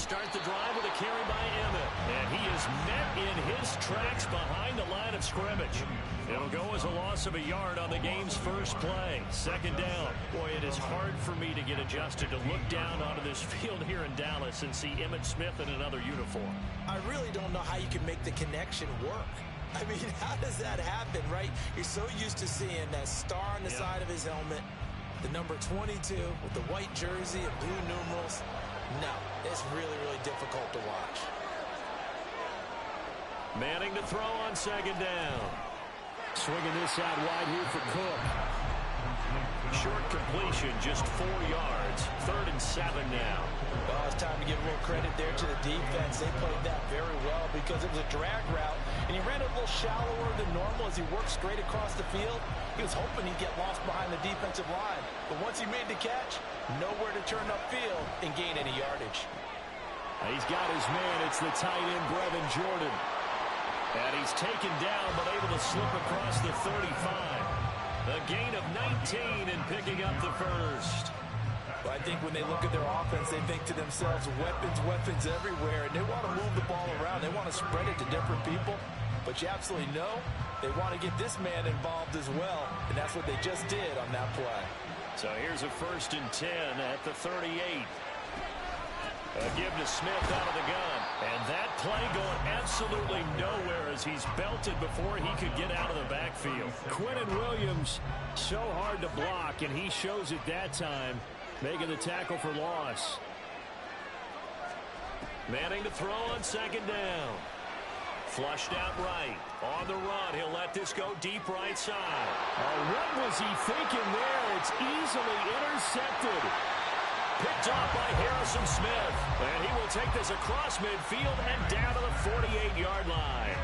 start the drive with a carry by Emmett. And he is met in his tracks behind the line of scrimmage. It'll go as a loss of a yard on the game's first play. Second down. Boy, it is hard for me to get adjusted to look down onto this field here in Dallas and see Emmitt Smith in another uniform. I really don't know how you can make the connection work. I mean, how does that happen, right? You're so used to seeing that star on the side of his helmet, the number 22 with the white jersey and blue numerals. No, it's really, really difficult to watch. Manning to throw on second down. Swinging this out wide here for Cook. Short completion, just 4 yards. 3rd and 7 now. Well, it's time to give a little credit there to the defense. They played that very well because it was a drag route, and he ran a little shallower than normal as he worked straight across the field. He was hoping he'd get lost behind the defensive line, but once he made the catch, nowhere to turn upfield and gain any yardage. He's got his man. It's the tight end, Brevin Jordan. And he's taken down, but able to slip across the 35. A gain of 19 and picking up the first. Well, I think when they look at their offense, they think to themselves, weapons, weapons everywhere, and they want to move the ball around. They want to spread it to different people, but you absolutely know they want to get this man involved as well, and that's what they just did on that play. So here's a 1st and 10 at the 38. A give to Smith out of the gun. And that play going absolutely nowhere as he's belted before he could get out of the backfield. Quinnen Williams, so hard to block, and he shows it that time, making the tackle for loss. Manning to throw on second down. Flushed out right. On the run, he'll let this go deep right side. Oh, what was he thinking there? It's easily intercepted. Picked off by Harrison Smith. And he will take this across midfield and down to the 48-yard line.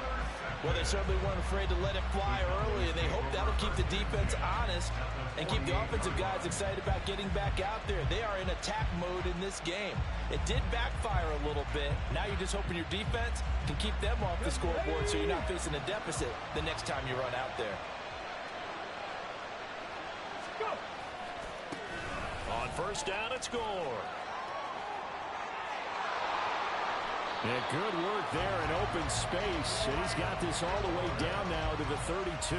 Well, they certainly weren't afraid to let it fly early, and they hope that'll keep the defense honest and keep the offensive guys excited about getting back out there. They are in attack mode in this game. It did backfire a little bit. Now you're just hoping your defense can keep them off the scoreboard so you're not facing a deficit the next time you run out there. On first down, it's score. Yeah, good work there in open space. And he's got this all the way down now to the 32.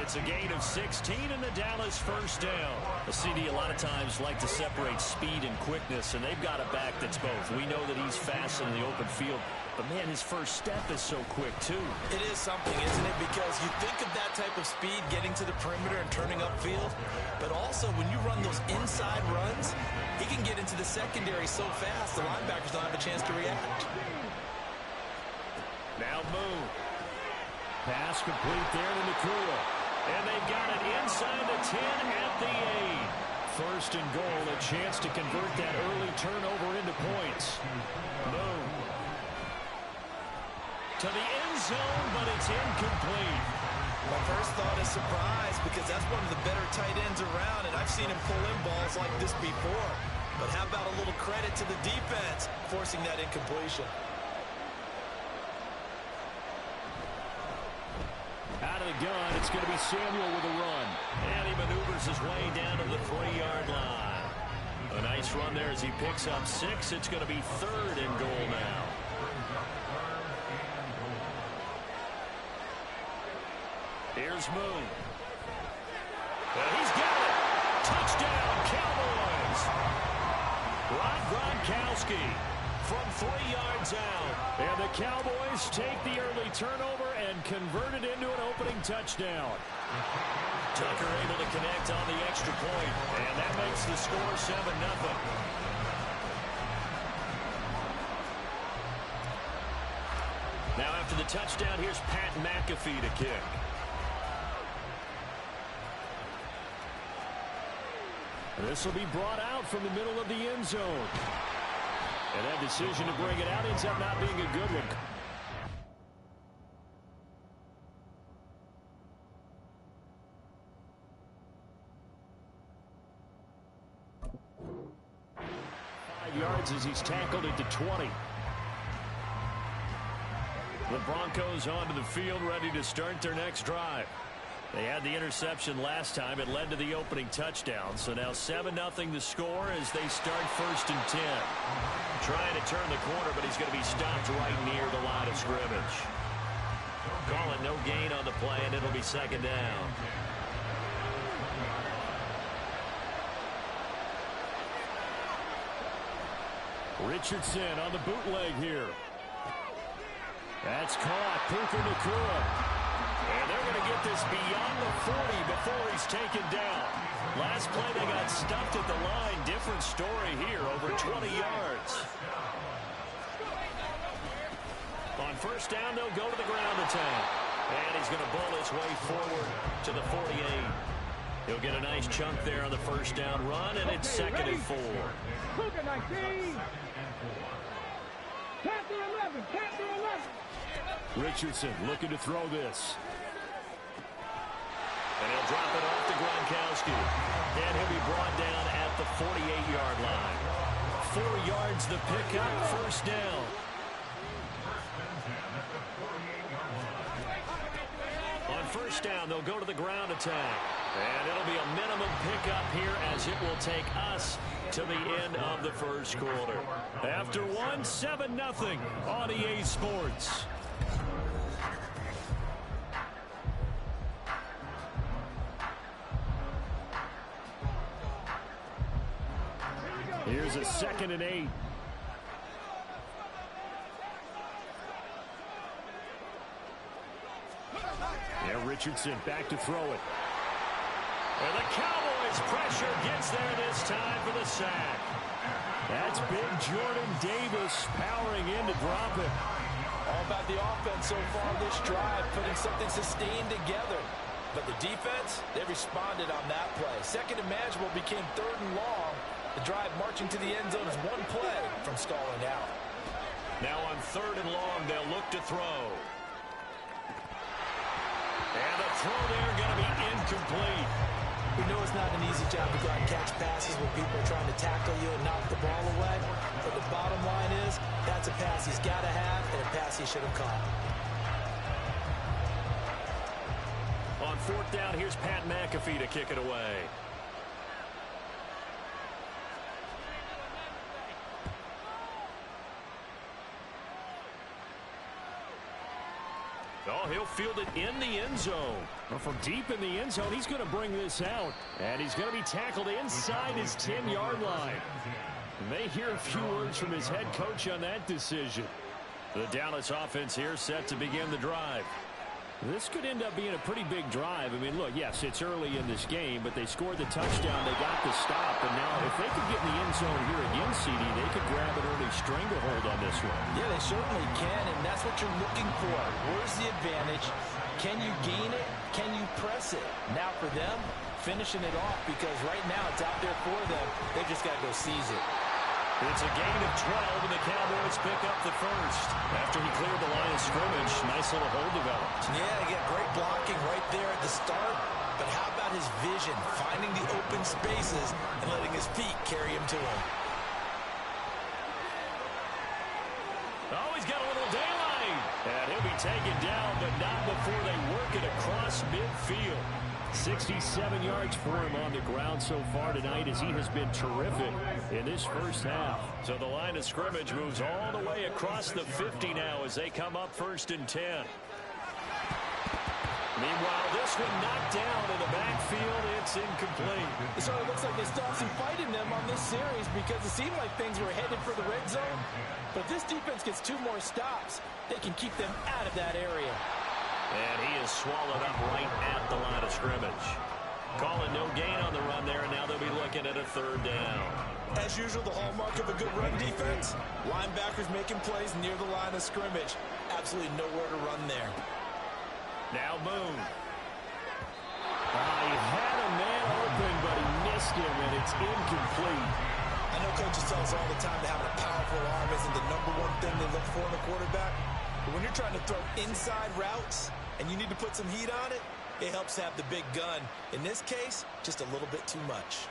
It's a gain of 16 in the Dallas first down. The CD a lot of times like to separate speed and quickness, and they've got a back that's both. We know that he's fast in the open field, but, man, his first step is so quick, too. It is something, isn't it? Because you think of that type of speed getting to the perimeter and turning upfield, but also when you run those inside runs, he can get into the secondary so fast the linebackers don't have a chance to react. Now Moon. Pass complete there to Nakua. And they've got it inside the 10 at the 8. First and goal, a chance to convert that early turnover into points. Moon. To the end zone, but it's incomplete. My first thought is surprise because that's one of the better tight ends around, and I've seen him pull in balls like this before. But how about a little credit to the defense forcing that incompletion? Out of the gun, it's going to be Samuel with a run. And he maneuvers his way down to the 3-yard line. A nice run there as he picks up 6. It's going to be 3rd and goal now. Here's Moon. And he's got it. Touchdown, Cowboys. Rob Gronkowski from 3 yards out. And the Cowboys take the early turnover and convert it into an opening touchdown. Tucker able to connect on the extra point. And that makes the score 7-0. Now after the touchdown, here's Pat McAfee to kick. This will be brought out from the middle of the end zone. And that decision to bring it out ends up not being a good one. Yards as he's tackled at the 20. The Broncos onto the field ready to start their next drive. They had the interception last time. It led to the opening touchdown. So now 7-0 the score as they start 1st and 10. Trying to turn the corner, but he's going to be stopped right near the line of scrimmage. Call it no gain on the play, and it'll be 2nd down. Richardson on the bootleg here. That's caught. Puka Nacua. And they're going to get this beyond the 40 before he's taken down. Last play they got stuffed at the line. Different story here, over 20 yards. On 1st down, they'll go to the ground attack. And he's going to bowl his way forward to the 48. He'll get a nice chunk there on the 1st down run, and it's 2nd and 4. Puka 19. Panther 11. Panther 11. Richardson looking to throw this. And he'll drop it off to Gronkowski. And he'll be brought down at the 48-yard line. 4 yards the pickup, 1st down. On 1st down, they'll go to the ground attack. And it'll be a minimum pickup here as it will take us to the end of the 1st quarter. After 7-0 on EA Sports. Here's a 2nd and 8. Yeah, Richardson back to throw it. And the Cowboys pressure gets there this time for the sack. That's big Jordan Davis powering in to drop it. All about the offense so far this drive, putting something sustained together. But the defense, they responded on that play. 2nd and manageable became 3rd and long. The drive marching to the end zone is 1 play from stalling out. Now on 3rd and long, they'll look to throw. And the throw there going to be incomplete. We know it's not an easy job to go out and catch passes when people are trying to tackle you and knock the ball away. But the bottom line is, that's a pass he's got to have and a pass he should have caught. On 4th down, here's Pat McAfee to kick it away. Oh, he'll field it in the end zone. Well, from deep in the end zone, he's going to bring this out. And he's going to be tackled inside his 10-yard line. You may hear a few words from his head coach on that decision. The Dallas offense here set to begin the drive. This could end up being a pretty big drive. I mean, look, yes, it's early in this game, but they scored the touchdown. They got the stop. And now if they could get in the end zone here again, CD, they could grab an early stranglehold on this one. Yeah, they certainly can, and that's what you're looking for. Where's the advantage? Can you gain it? Can you press it? Now for them, finishing it off, because right now it's out there for them. They've just got to go seize it. It's a gain of 12, and the Cowboys pick up the 1st. After he cleared the line of scrimmage, nice little hole developed. Yeah, he got great blocking right there at the start. But how about his vision, finding the open spaces and letting his feet carry him to him? Oh, he's got a little daylight. And he'll be taken down, but not before they work it across midfield. 67 yards for him on the ground so far tonight as he has been terrific in this 1st half. So the line of scrimmage moves all the way across the 50 now as they come up 1st and 10. Meanwhile, this one knocked down in the backfield. It's incomplete. It sort of looks like they still have some fight in them on this series because it seemed like things were headed for the red zone. But this defense gets 2 more stops. They can keep them out of that area. And he is swallowed up right at the line of scrimmage. Calling no gain on the run there, and now they'll be looking at a 3rd down. As usual, the hallmark of a good run defense, linebackers making plays near the line of scrimmage. Absolutely nowhere to run there. Now Moon. He had a man open, but he missed him, and it's incomplete. I know coaches tell us all the time that having a powerful arm isn't the #1 thing they look for in a quarterback. But when you're trying to throw inside routes and you need to put some heat on it, it helps have the big gun. In this case, just a little bit too much.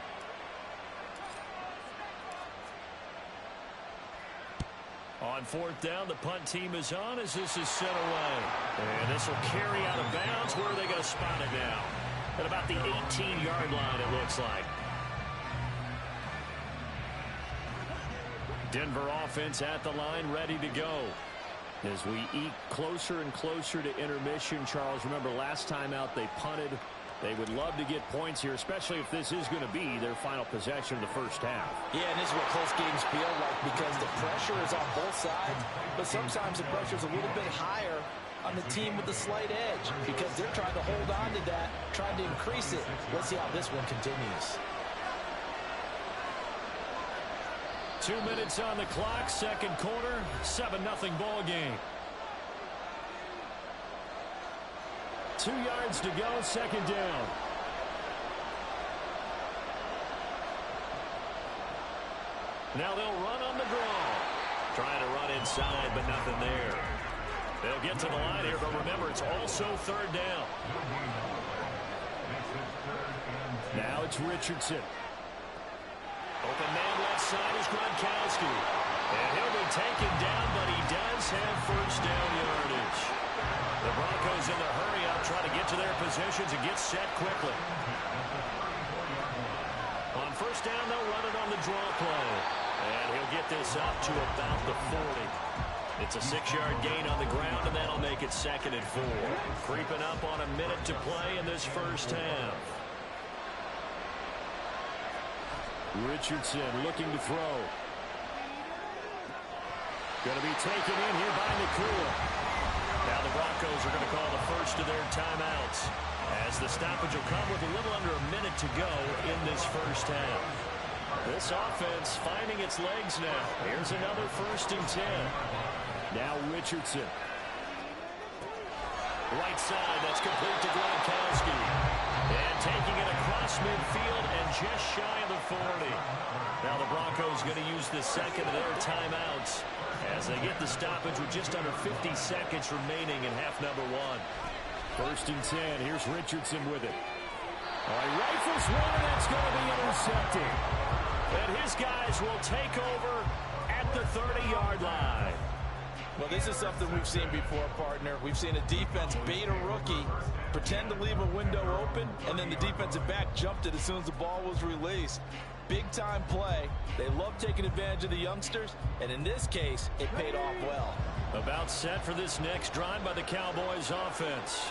On fourth down, the punt team is on as this is sent away. And this will carry out of bounds. Where are they going to spot it now? At about the 18-yard line, it looks like. Denver offense at the line, ready to go. As we eke closer and closer to intermission, Charles, remember last time out they punted. They would love to get points here, especially if this is going to be their final possession of the first half. Yeah, and this is what close games feel like because the pressure is on both sides, but sometimes the pressure is a little bit higher on the team with the slight edge because they're trying to hold on to that, trying to increase it. Let's see how this one continues. 2 minutes on the clock, second quarter, 7-0 ball game. 2 yards to go, second down. Now they'll run on the draw. Trying to run inside, but nothing there. They'll get to the line here, but remember, it's also third down. Now it's Richardson. Open man left side is Gronkowski. And he'll be taken down, but he does have first down yardage. The Broncos in the hurry up, trying to get to their positions and get set quickly. On first down, they'll run it on the draw play. And he'll get this up to about the 40. It's a 6-yard gain on the ground, and that'll make it 2nd and 4. Creeping up on a minute to play in this first half. Richardson looking to throw. Going to be taken in here by Nakua. Now the Broncos are going to call the first of their timeouts as the stoppage will come with a little under a minute to go in this first half. This offense finding its legs now. Here's another 1st and 10. Now Richardson. Right side, that's complete to Gronkowski. And taking it across midfield and just shy of the 40. Now the Broncos going to use the second of their timeouts as they get the stoppage with just under 50 seconds remaining in half number 1. 1st and 10. Here's Richardson with it. All right, rifles one, and that's going to be intercepted. And his guys will take over at the 30-yard line. Well, this is something we've seen before, partner. We've seen a defense bait a rookie, pretend to leave a window open, and then the defensive back jumped it as soon as the ball was released. Big-time play. They love taking advantage of the youngsters, and in this case, it paid off well. About set for this next drive by the Cowboys offense.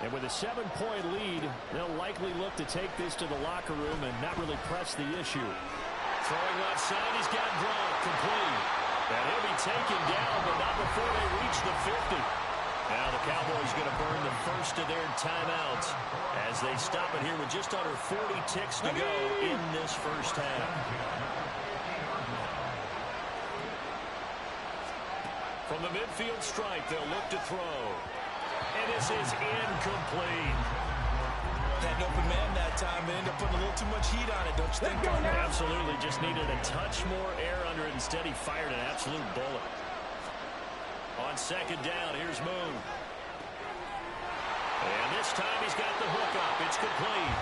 And with a 7-point lead, they'll likely look to take this to the locker room and not really press the issue. Throwing left side, he's got Gronk complete. And he'll be taken down, but not before they reach the 50. Now the Cowboys going to burn the first of their timeouts as they stop it here with just under 40 ticks to go in this first half. From the midfield stripe, they'll look to throw. And this is incomplete. Had an open man that time. They ended up putting a little too much heat on it, don't you think? Absolutely. Just needed a touch more air under it. Instead, he fired an absolute bullet. On second down, here's Moon. And this time he's got the hook up. It's complete.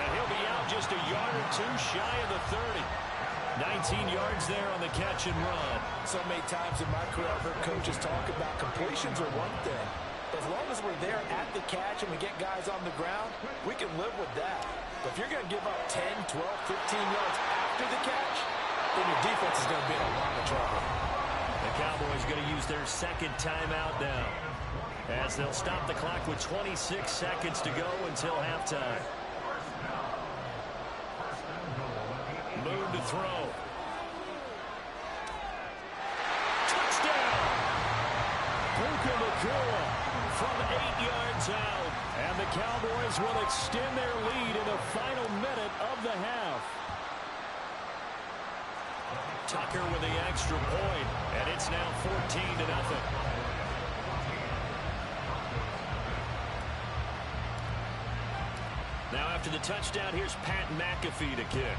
And he'll be out just a yard or two shy of the 30. 19 yards there on the catch and run. So many times in my career, I've heard coaches talk about completions are one thing. As long as we're there at the catch and we get guys on the ground, we can live with that. But if you're going to give up 10, 12, 15 yards after the catch, then your defense is going to be in a lot of trouble. The Cowboys going to use their second timeout now as they'll stop the clock with 26 seconds to go until halftime. Moon to throw. Touchdown! Puka Nakua from 8 yards out. And the Cowboys will extend their lead in the final minute of the half. Tucker with the extra point, and it's now 14-0. Now after the touchdown, here's Pat McAfee to kick.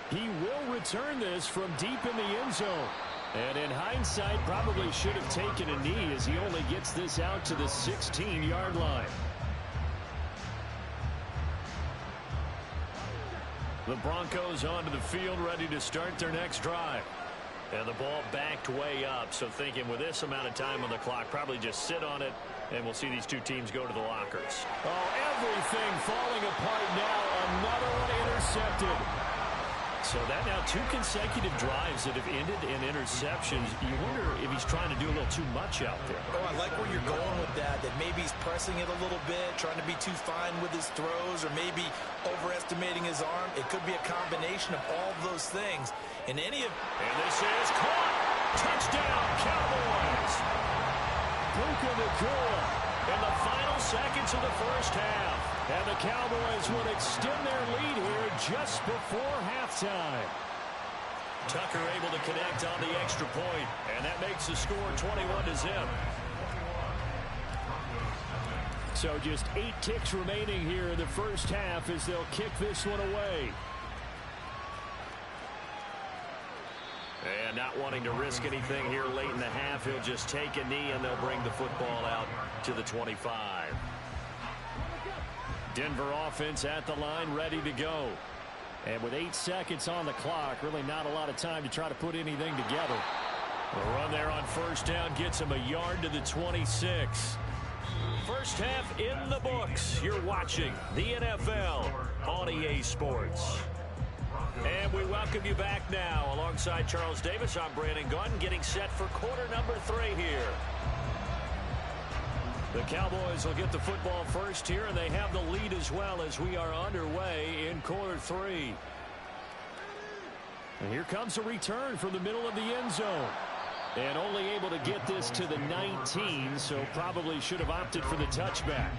He will return this from deep in the end zone. And in hindsight, probably should have taken a knee as he only gets this out to the 16-yard line. The Broncos onto the field, ready to start their next drive. And the ball backed way up, so thinking with this amount of time on the clock, probably just sit on it, and we'll see these two teams go to the lockers. Oh, everything falling apart now. Another one intercepted. So that now 2 consecutive drives that have ended in interceptions. You wonder if he's trying to do a little too much out there. Oh, I like where you're going with that maybe he's pressing it a little bit, trying to be too fine with his throws, or maybe overestimating his arm. It could be a combination of all of those things. In any of... And this is caught. Touchdown, Cowboys. Puka Nacua In the final seconds of the first half. And the Cowboys will extend their lead here just before halftime. Tucker able to connect on the extra point, and that makes the score 21-0. So just 8 ticks remaining here in the first half as they'll kick this one away. And not wanting to risk anything here late in the half, he'll just take a knee, and they'll bring the football out to the 25. Denver offense at the line, ready to go. And with 8 seconds on the clock, really not a lot of time to try to put anything together. The run there on first down gets him a yard to the 26. First half in the books. You're watching the NFL on EA Sports. And we welcome you back now. Alongside Charles Davis, I'm Brandon Gaudin, getting set for quarter number 3 here. The Cowboys will get the football first here, and they have the lead as well as we are underway in quarter 3. And here comes a return from the middle of the end zone. And only able to get this to the 19, so probably should have opted for the touchback.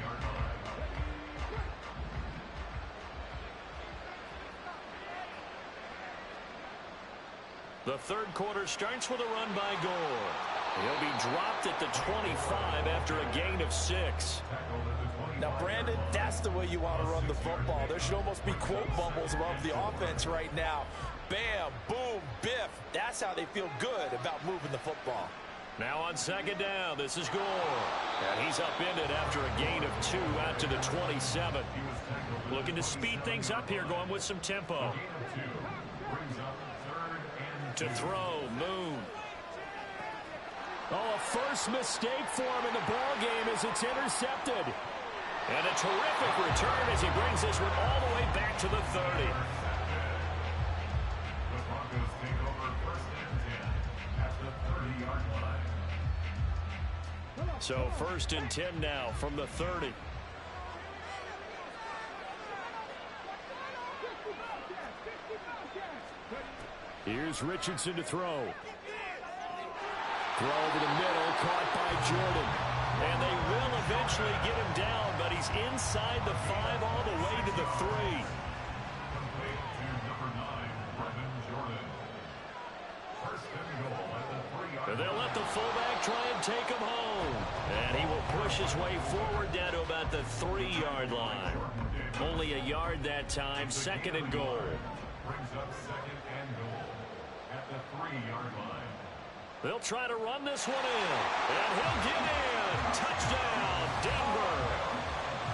The third quarter starts with a run by Gore. He'll be dropped at the 25 after a gain of 6. Now, Brandon, that's the way you want to run the football. There should almost be quote bubbles above the offense right now. Bam, boom, biff. That's how they feel good about moving the football. Now on second down, this is Gore. And he's upended after a gain of 2 out to the 27. Looking to speed things up here, going with some tempo. To throw, Moon. Oh, a first mistake for him in the ball game as it's intercepted. And a terrific return as he brings this one all the way back to the 30. The Broncos take over first and 10 at the 30-yard line. So first and 10 now from the 30. Here's Richardson to throw. Throw over the middle, caught by Jordan. And they will eventually get him down, but he's inside the 5 all the way to the 3. And they'll let the fullback try and take him home. And he will push his way forward down to about the 3-yard line. Only a yard that time, second and goal. Brings up second and goal at the 3-yard line. They'll try to run this one in. And he'll get in. Touchdown, Denver.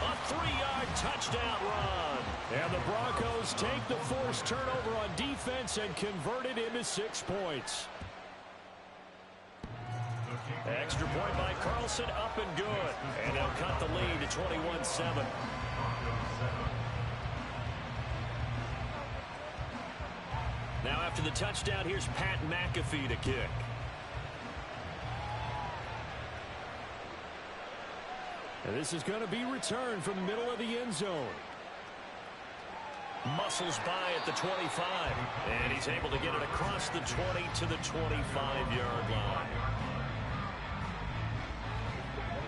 A 3-yard touchdown run. And the Broncos take the forced turnover on defense and convert it into 6 points. Extra point by Carlson, up and good. And they'll cut the lead to 21-7. Now after the touchdown, here's Pat McAfee to kick. And this is going to be returned from the middle of the end zone. Muscles by at the 25. And he's able to get it across the 20 to the 25-yard line.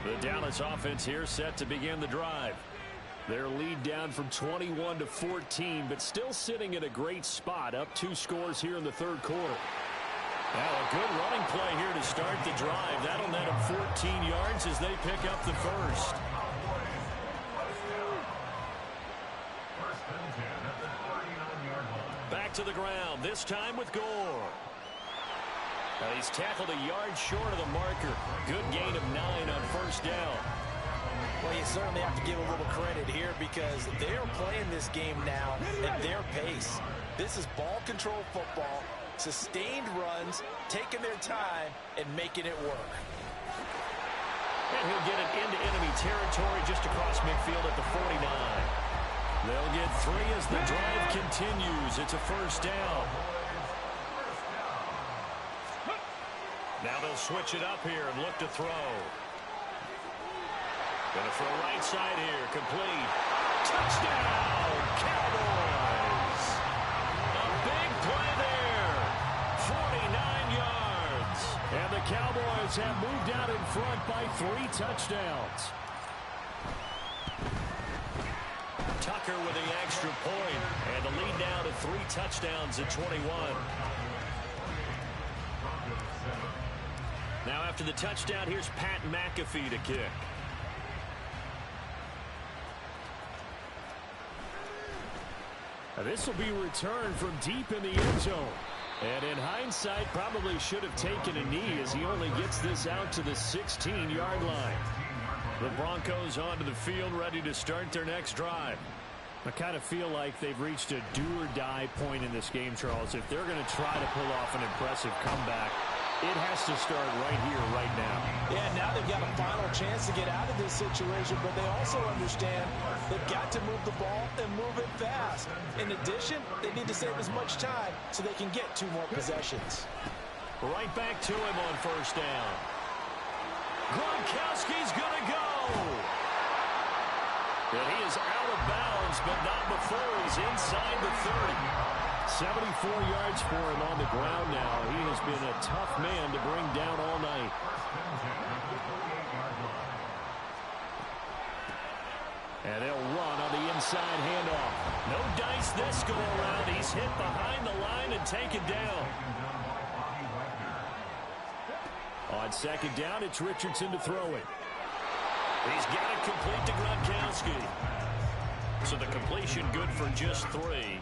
The Dallas offense here set to begin the drive. Their lead down from 21 to 14, but still sitting in a great spot, up 2 scores here in the third quarter. Now a good running play here to start the drive. That'll net them 14 yards as they pick up the first. Back to the ground, this time with Gore. Now he's tackled a yard short of the marker. Good gain of 9 on first down. Well, you certainly have to give a little credit here because they are playing this game now at their pace. This is ball control football, sustained runs, taking their time, and making it work. And he'll get it into enemy territory just across midfield at the 49. They'll get 3 as the drive continues. It's a first down. Now they'll switch it up here and look to throw. Going to throw right side here. Complete. Touchdown, Cowboys. A big play there. 49 yards. And the Cowboys have moved out in front by 3 touchdowns. Tucker with the extra point. And the lead now to 3 touchdowns at 21. Now after the touchdown, here's Pat McAfee to kick. Now this will be returned from deep in the end zone. And in hindsight, probably should have taken a knee as he only gets this out to the 16-yard line. The Broncos onto the field ready to start their next drive. I kind of feel like they've reached a do-or-die point in this game, Charles. If they're going to try to pull off an impressive comeback, it has to start right here, right now. Yeah, now they've got a final chance to get out of this situation, but they also understand they've got to move the ball and move it fast. In addition, they need to save as much time so they can get 2 more possessions. Right back to him on first down. Gronkowski's going to go. And he is out of bounds, but not before he's inside the 30. 74 yards for him on the ground now. He has been a tough man to bring down all night. And they'll run on the inside handoff. No dice this go around. He's hit behind the line and taken down. On second down, it's Richardson to throw it. He's got it complete to Gronkowski. So the completion good for just 3.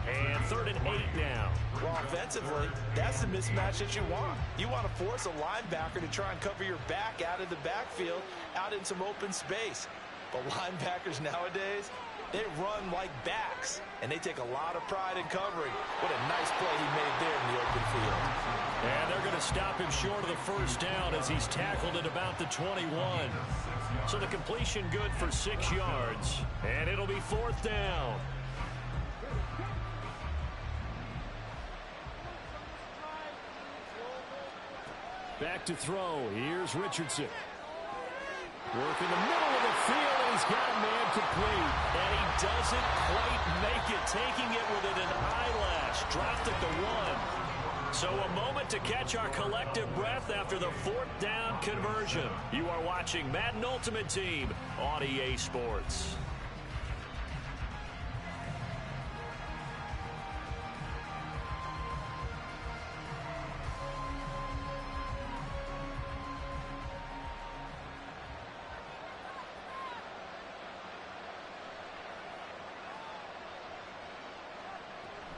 And 3rd and 8 now. Well, offensively, that's the mismatch that you want. You want to force a linebacker to try and cover your back out of the backfield, out in some open space. But linebackers nowadays, they run like backs, and they take a lot of pride in covering. What a nice play he made there in the open field. And they're going to stop him short of the first down as he's tackled at about the 21. So the completion good for 6 yards, and it'll be 4th down. Back to throw. Here's Richardson. Work in the middle of the field, and he's got a man complete. And he doesn't quite make it, taking it within an eyelash. Dropped at the 1. So a moment to catch our collective breath after the 4th down conversion. You are watching Madden Ultimate Team on EA Sports.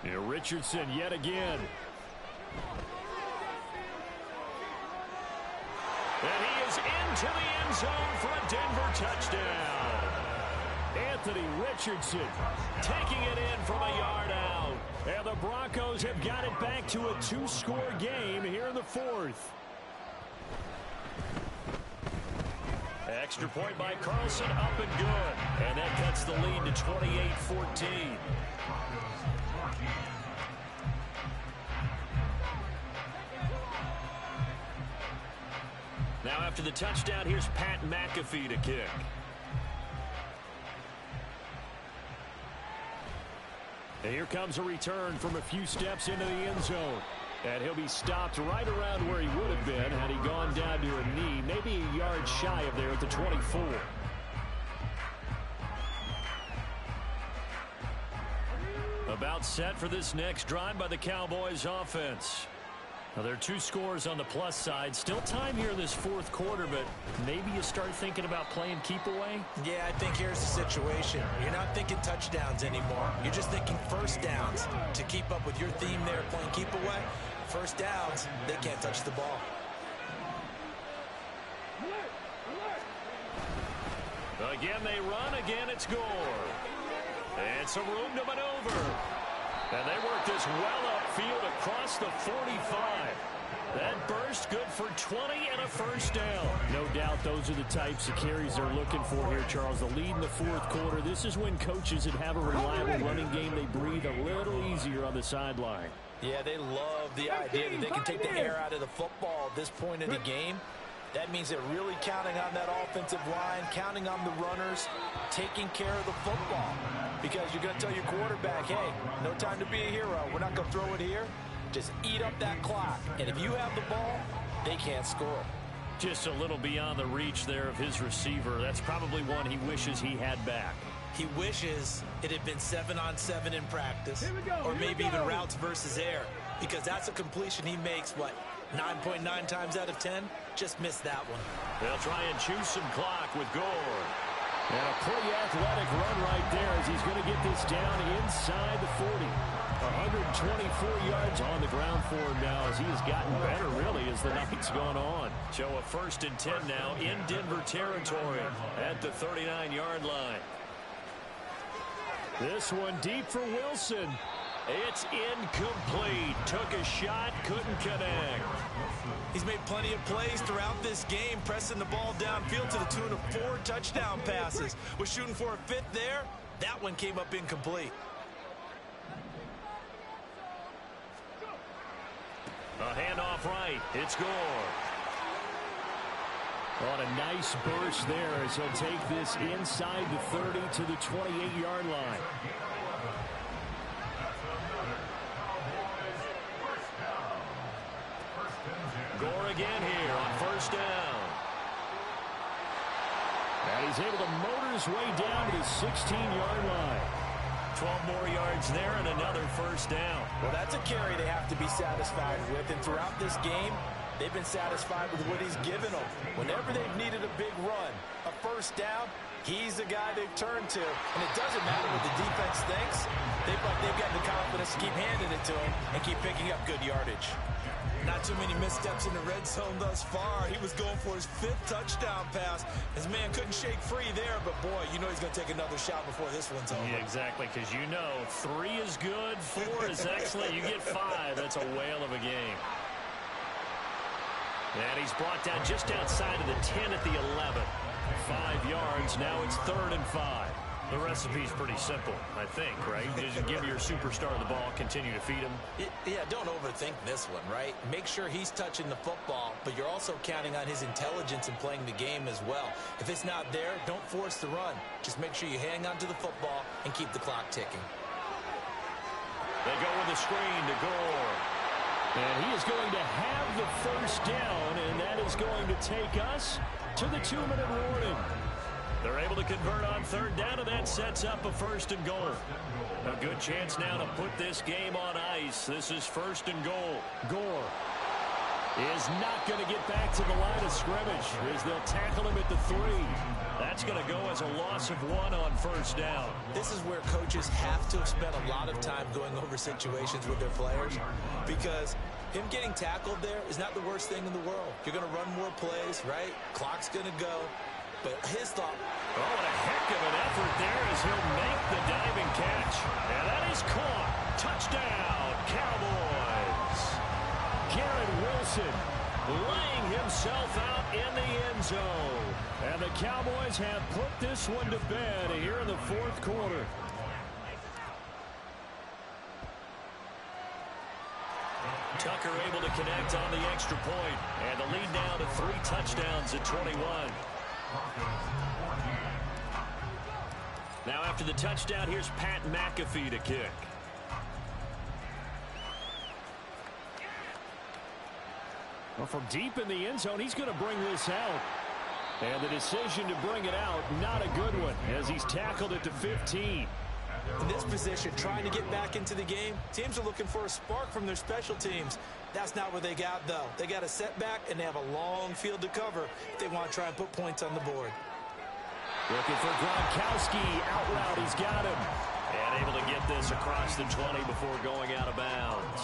Here Richardson yet again. And he is into the end zone for a Denver touchdown. Anthony Richardson taking it in from a yard out. And the Broncos have got it back to a 2-score game here in the 4th. Extra point by Carlson, up and good. And that cuts the lead to 28-14. Now after the touchdown, here's Pat McAfee to kick. And here comes a return from a few steps into the end zone. And he'll be stopped right around where he would have been had he gone down to a knee, maybe a yard shy of there at the 24. About set for this next drive by the Cowboys offense. Now, there are 2 scores on the plus side. Still time here in this 4th quarter, but maybe you start thinking about playing keep away? Yeah, I think here's the situation. You're not thinking touchdowns anymore. You're just thinking first downs. To keep up with your theme there, playing keep away, first downs, they can't touch the ball. Again they run, again it's Gore. And some room to maneuver. And they work this well upfield across the 45. That burst good for 20 and a first down. No doubt those are the types of carries they're looking for here, Charles. The lead in the fourth quarter. This is when coaches that have a reliable running game, they breathe a little easier on the sideline. Yeah, they love the idea that they can take the air out of the football at this point in the game. That means they're really counting on that offensive line, counting on the runners, taking care of the football. Because you're going to tell your quarterback, hey, no time to be a hero. We're not going to throw it here. Just eat up that clock. And if you have the ball, they can't score. Just a little beyond the reach there of his receiver. That's probably one he wishes he had back. He wishes it had been 7-on-7 in practice, or maybe even routes versus air, because that's a completion he makes, 9.9 times out of 10? Just missed that one. They'll try and choose some clock with Gore. And a pretty athletic run right there as he's going to get this down inside the 40. 124 yards on the ground for him now as he has gotten better, really, as the night's gone on. Show a 1st and 10 now in Denver territory at the 39-yard line. This one deep for Wilson. It's incomplete. Took a shot, couldn't connect. He's made plenty of plays throughout this game, pressing the ball downfield to the tune of 4 touchdown passes. Was shooting for a 5th there. That one came up incomplete. A handoff right. It's Gore. On a nice burst there as he'll take this inside the 30 to the 28-yard line. Gore again here on 1st down. And he's able to motor his way down to the 16-yard line. 12 more yards there and another 1st down. Well, that's a carry they have to be satisfied with. And throughout this game, they've been satisfied with what he's given them. Whenever they've needed a big run, a 1st down, he's the guy they've turned to. And it doesn't matter what the defense thinks. They've got the confidence to keep handing it to him and keep picking up good yardage. Not too many missteps in the red zone thus far. He was going for his 5th touchdown pass. His man couldn't shake free there, but boy, you know he's going to take another shot before this one's over. Yeah, exactly, because you know 3 is good, 4 is excellent. You get 5. That's a whale of a game. And he's brought down just outside of the 10 at the 11. 5 yards. Now it's 3rd and 5. The recipe's pretty simple, I think, right? Just give your superstar the ball, continue to feed him. Yeah, don't overthink this one, right? Make sure he's touching the football, but you're also counting on his intelligence in playing the game as well. If it's not there, don't force the run. Just make sure you hang on to the football and keep the clock ticking. They go with a screen to Gore. And he is going to have the 1st down, and that is going to take us to the 2-minute warning. They're able to convert on 3rd down, and that sets up a 1st and goal. A good chance now to put this game on ice. This is 1st and goal. Gore is not going to get back to the line of scrimmage as they'll tackle him at the 3. That's going to go as a loss of 1 on 1st down. This is where coaches have to have spent a lot of time going over situations with their players, because him getting tackled there is not the worst thing in the world. You're going to run more plays, right? Clock's going to go. But his thought... Oh, what a heck of an effort there as he'll make the diving catch. And that is caught. Touchdown, Cowboys. Garrett Wilson laying himself out in the end zone. And the Cowboys have put this one to bed here in the 4th quarter. Tucker able to connect on the extra point. And the lead now to 3 touchdowns at 21. Now after the touchdown, here's Pat McAfee to kick. Well, from deep in the end zone, he's going to bring this out. And the decision to bring it out, not a good one, as he's tackled at the 15. In this position, trying to get back into the game, teams are looking for a spark from their special teams. That's not what they got, though. They got a setback, and they have a long field to cover if they want to try and put points on the board. Looking for Gronkowski. Out route, he's got him. And able to get this across the 20 before going out of bounds.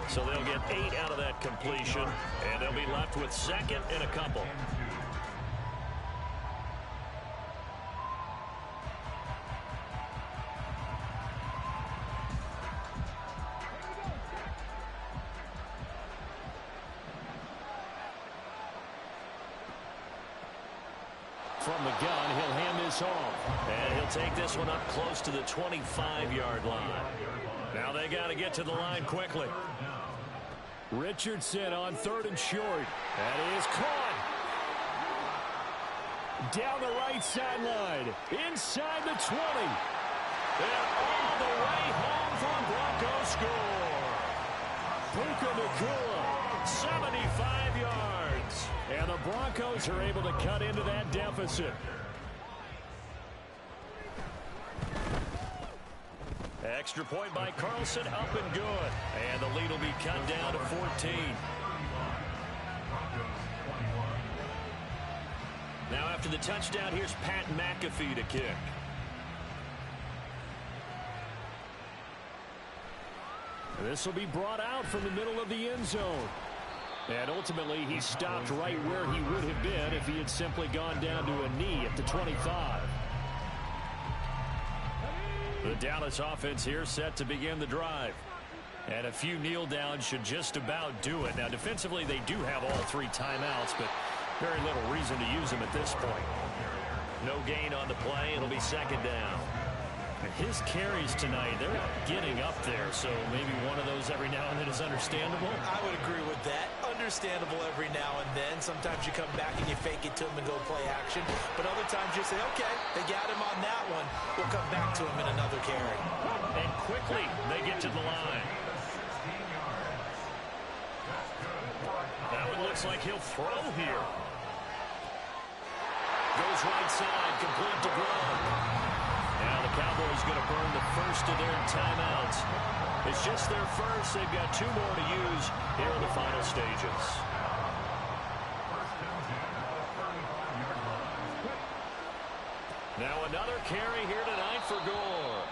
So they'll get 8 out of that completion, and they'll be left with 2nd and a couple. from the gun. He'll hand this off. And he'll take this one up close to the 25-yard line. Now they got to get to the line quickly. Richardson on 3rd and short. That is caught. Down the right sideline. Inside the 20. And all the way home for a Bronco score. Puka Nacua, 75 yards. And the Broncos are able to cut into that deficit. Extra point by Carlson, up and good. And the lead will be cut down to 14. Now after the touchdown, here's Pat McAfee to kick. This will be brought out from the middle of the end zone. And ultimately, he stopped right where he would have been if he had simply gone down to a knee at the 25. The Dallas offense here set to begin the drive. And a few kneel downs should just about do it. Now, defensively, they do have all 3 timeouts, but very little reason to use them at this point. No gain on the play. It'll be 2nd down. His carries tonight, they're getting up there, so maybe one of those every now and then is understandable. I would agree with that. Understandable every now and then. Sometimes you come back and you fake it to him and go play action. But other times you say, okay, they got him on that one. We'll come back to him in another carry. And quickly, they get to the line. That one looks like he'll throw here. Goes right side, complete to Brown. Now the Cowboys going to burn the first of their timeouts. It's just their first. They've got 2 more to use here in the final stages. Now another carry here tonight for Gore.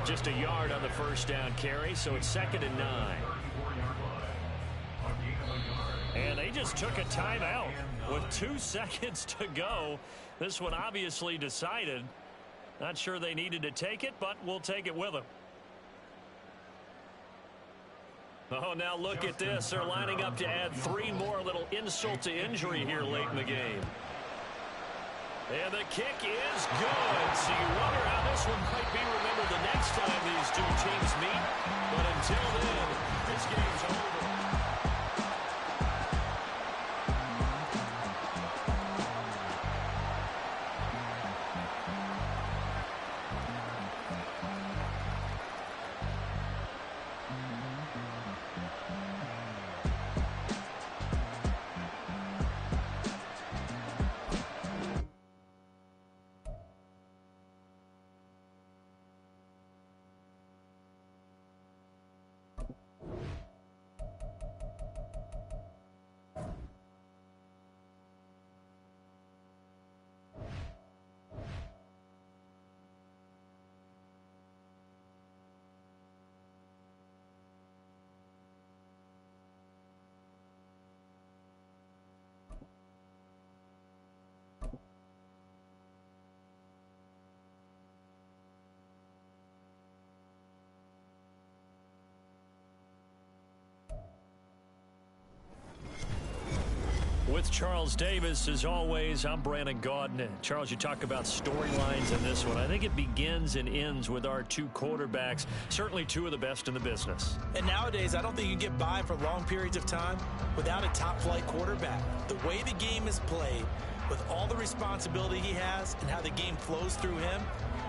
Just a yard on the first down carry, so it's 2nd and 9. And they just took a timeout with 2 seconds to go. This one obviously decided. Not sure they needed to take it, but we'll take it with them. Oh, now look at this. They're lining up to add 3 more, little insult to injury here late in the game. And the kick is good. So you wonder how this one might be remembered the next time these 2 teams meet. But until then, this game's over. With Charles Davis, as always, I'm Brandon Gaudin. Charles, you talk about storylines in this one. I think it begins and ends with our 2 quarterbacks, certainly 2 of the best in the business. And nowadays, I don't think you can get by for long periods of time without a top-flight quarterback. The way the game is played, with all the responsibility he has and how the game flows through him,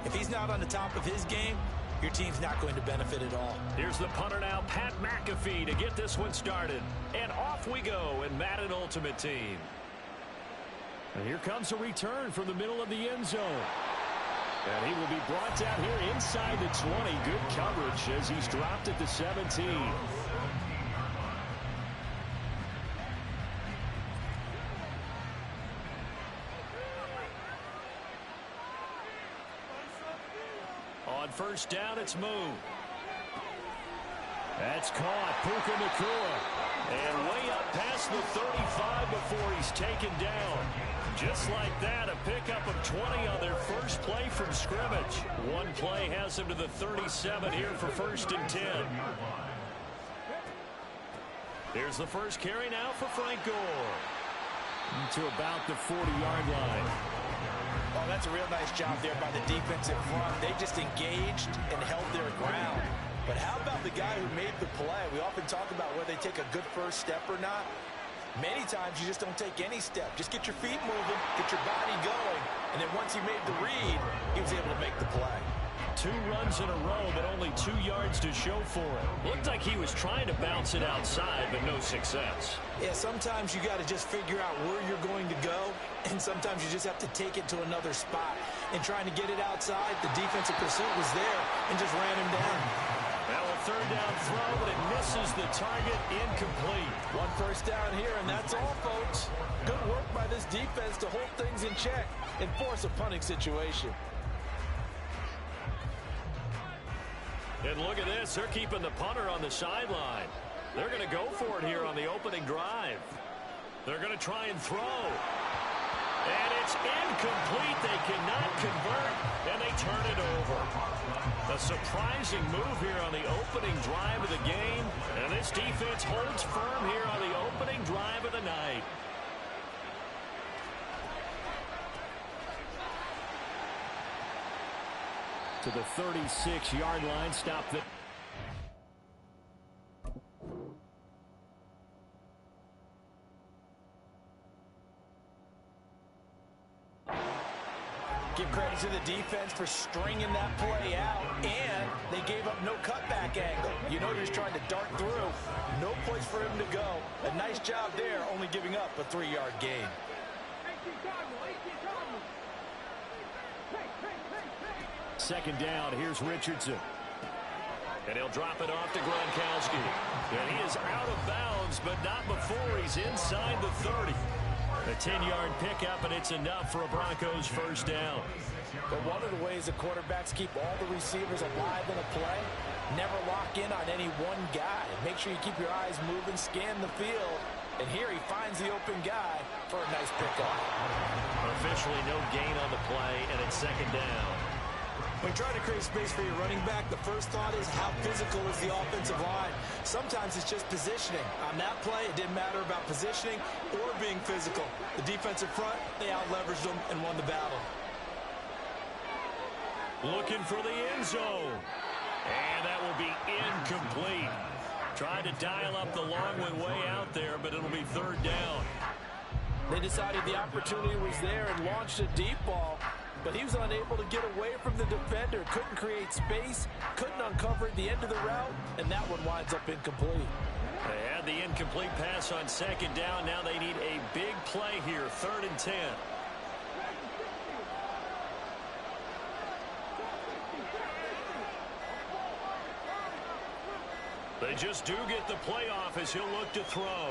if he's not on the top of his game, your team's not going to benefit at all. Here's the punter now, Pat McAfee, to get this one started. And off we go in Madden Ultimate Team. And here comes a return from the middle of the end zone. And he will be brought down here inside the 20. Good coverage as he's dropped at the 17. On first down, it's Moon. That's caught. Puka Nacua. And way up past the 35 before he's taken down. Just like that, a pickup of 20 on their first play from scrimmage. One play has them to the 37 here for 1st and 10. Here's the first carry now for Frank Gore. to about the 40-yard line. Oh, that's a real nice job there by the defensive front. They just engaged and held their ground. But how about the guy who made the play? We often talk about whether they take a good first step or not. Many times you just don't take any step. Just get your feet moving, get your body going, and then once he made the read, he was able to make the play. 2 runs in a row, but only 2 yards to show for it. Looked like he was trying to bounce it outside, but no success. Yeah, sometimes you got to just figure out where you're going to go, and sometimes you just have to take it to another spot. And trying to get it outside, the defensive pursuit was there and just ran him down. Now a 3rd down throw, but it misses the target, incomplete. 1 first down here, and that's all, folks. Good work by this defense to hold things in check and force a punting situation. And look at this. They're keeping the punter on the sideline. They're going to go for it here on the opening drive. They're going to try and throw. And it's incomplete. They cannot convert, and they turn it over. A surprising move here on the opening drive of the game. And this defense holds firm here on the opening drive of the night. To the 36-yard line. Stop the... Give credit to the defense for stringing that play out, and they gave up no cutback angle. You know, he's trying to dart through. No place for him to go. A nice job there, only giving up a 3-yard gain. Second down, here's Richardson. And he'll drop it off to Gronkowski. And he is out of bounds, but not before he's inside the 30. A 10-yard pickup, and it's enough for a Broncos first down. But one of the ways the quarterbacks keep all the receivers alive in a play, never lock in on any one guy. Make sure you keep your eyes moving, scan the field. And here he finds the open guy for a nice pickup. Officially no gain on the play, and it's second down. When trying to create space for your running back, the first thought is how physical is the offensive line. Sometimes it's just positioning. On that play, it didn't matter about positioning or being physical. The defensive front, they out-leveraged them and won the battle. Looking for the end zone. And that will be incomplete. Tried to dial up the long way out there, but it'll be third down. They decided the opportunity was there and launched a deep ball. But he was unable to get away from the defender. Couldn't create space. Couldn't uncover the end of the route. And that one winds up incomplete. They had the incomplete pass on second down. Now they need a big play here. 3rd and 10. They just do get the playoff as he'll look to throw.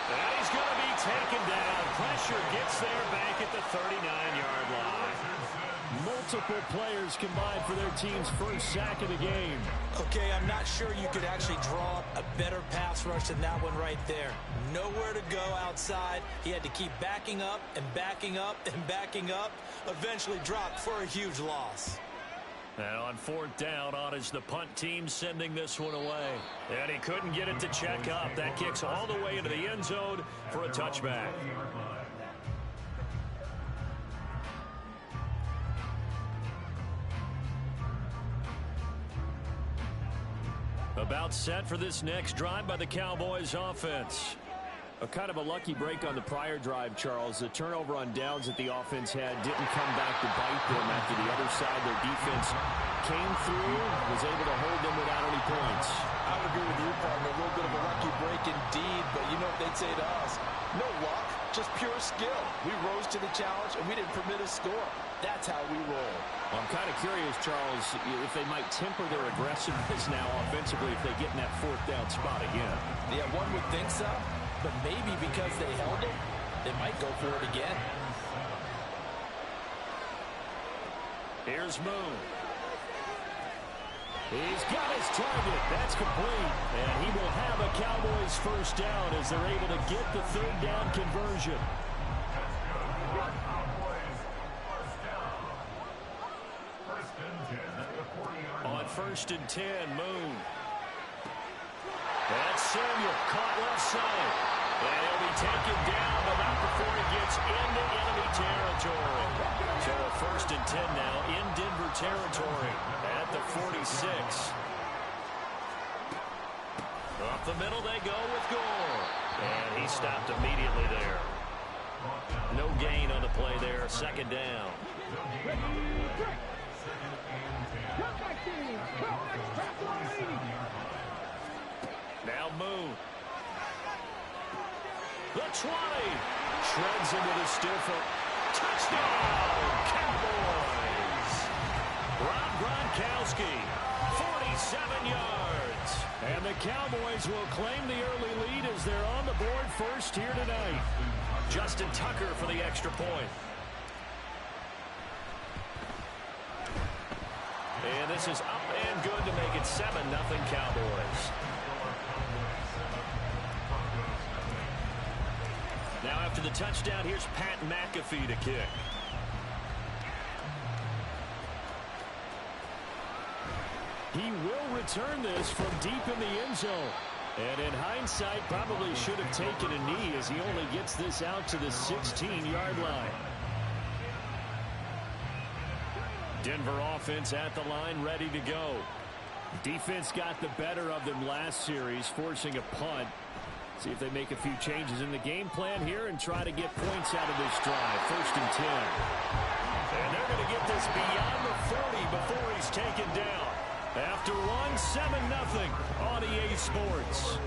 And he's going to be taken down. Pressure gets there back at the 39-yard line. Multiple players combined for their team's first sack of the game. Okay, I'm not sure you could actually draw up a better pass rush than that one right there. Nowhere to go outside. He had to keep backing up and backing up and backing up. Eventually dropped for a huge loss. Now on 4th down, on is the punt team sending this one away. And he couldn't get it to check up. That kicks all the way into the end zone for a touchback. About set for this next drive by the Cowboys offense. A kind of a lucky break on the prior drive, Charles. The turnover on downs that the offense had didn't come back to bite them after the other side. Their defense came through, was able to hold them without any points. I would agree with you, partner. A little bit of a lucky break indeed, but you know what they'd say to us? No luck, just pure skill. We rose to the challenge, and we didn't permit a score. That's how we roll. Well, I'm kind of curious, Charles, if they might temper their aggressiveness now offensively if they get in that 4th down spot again. Yeah, one would think so. But maybe because they held it, they might go for it again. Here's Moon. He's got his target. That's complete. And he will have a Cowboys first down as they're able to get the 3rd down conversion. On 1st and 10, Moon. That's Samuel caught left side. And he'll be taken down, but not before he gets into enemy territory. So a 1st and 10 now in Denver territory at the 46. Up the middle they go with Gore. And he stopped immediately there. No gain on the play there. 2nd down. Now Moon. The 20. Shreds into the stiffer. Touchdown, Cowboys. Rob Gronkowski, 47 yards. And the Cowboys will claim the early lead as they're on the board first here tonight. Justin Tucker for the extra point. And this is up and good to make it 7-0 Cowboys. Now after the touchdown, here's Pat McAfee to kick. He will return this from deep in the end zone. And in hindsight, probably should have taken a knee as he only gets this out to the 16-yard line. Denver offense at the line, ready to go. Defense got the better of them last series, forcing a punt. See if they make a few changes in the game plan here and try to get points out of this drive. 1st and 10. And they're going to get this beyond the 40 before he's taken down. After one, 7-0 on EA Sports.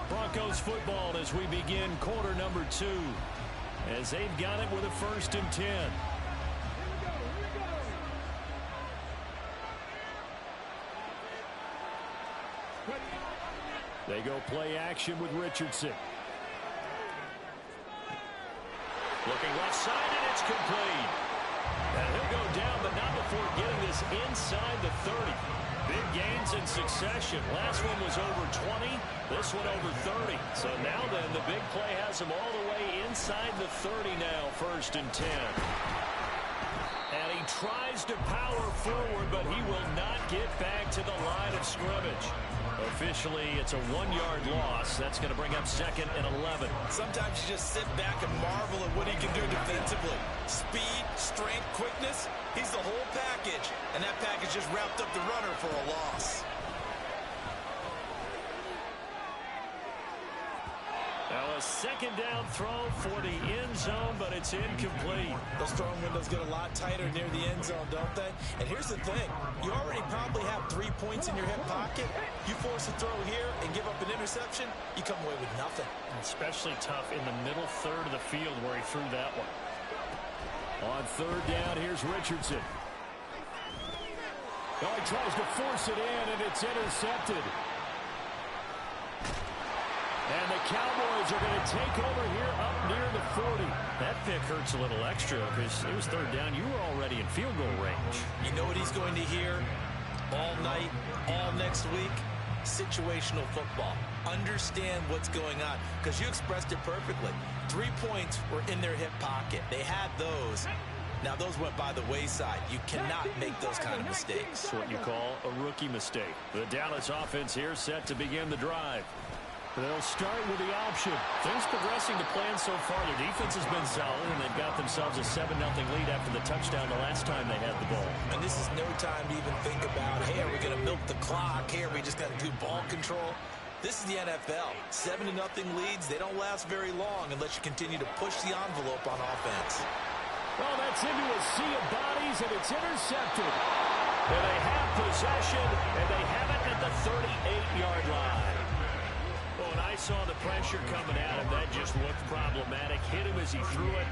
Broncos football as we begin quarter number 2. As they've got it with a 1st and 10. They go play action with Richardson. Looking left side, and it's complete. And he'll go down, but not before getting this inside the 30. Big gains in succession. Last one was over 20. This one over 30. So now then, the big play has him all the way inside the 30 now, 1st and 10. And he tries to power forward, but he will not get back to the line of scrimmage. Officially, it's a 1-yard loss. That's going to bring up 2nd and 11. Sometimes you just sit back and marvel at what he can do defensively. Speed, strength, quickness. He's the whole package. And that package just wrapped up the runner for a loss. Now a 2nd down throw for the end zone, but it's incomplete. Those throwing windows get a lot tighter near the end zone, don't they? And here's the thing. You already probably have 3 points in your hip pocket. You force a throw here and give up an interception, you come away with nothing. Especially tough in the middle third of the field where he threw that one. On 3rd down, here's Richardson. Oh, he tries to force it in, and it's intercepted. And the Cowboys are going to take over here up near the 40. That pick hurts a little extra because it was 3rd down. You were already in field goal range. You know what he's going to hear all night, all next week? Situational football. Understand what's going on because you expressed it perfectly. 3 points were in their hip pocket. They had those. Now, those went by the wayside. You cannot make those kind of mistakes. That's what you call a rookie mistake. The Dallas offense here set to begin the drive. They'll start with the option. Things progressing to plan so far. Their defense has been solid, and they've got themselves a 7-0 lead after the touchdown the last time they had the ball. And this is no time to even think about, hey, are we going to milk the clock? Hey, are we just going to do ball control? This is the NFL. 7-0 leads, they don't last very long unless you continue to push the envelope on offense. Well, that's into a sea of bodies, and it's intercepted. And they have possession, and they have it at the 38-yard line. When I saw the pressure coming at him, that just looked problematic. Hit him as he threw it,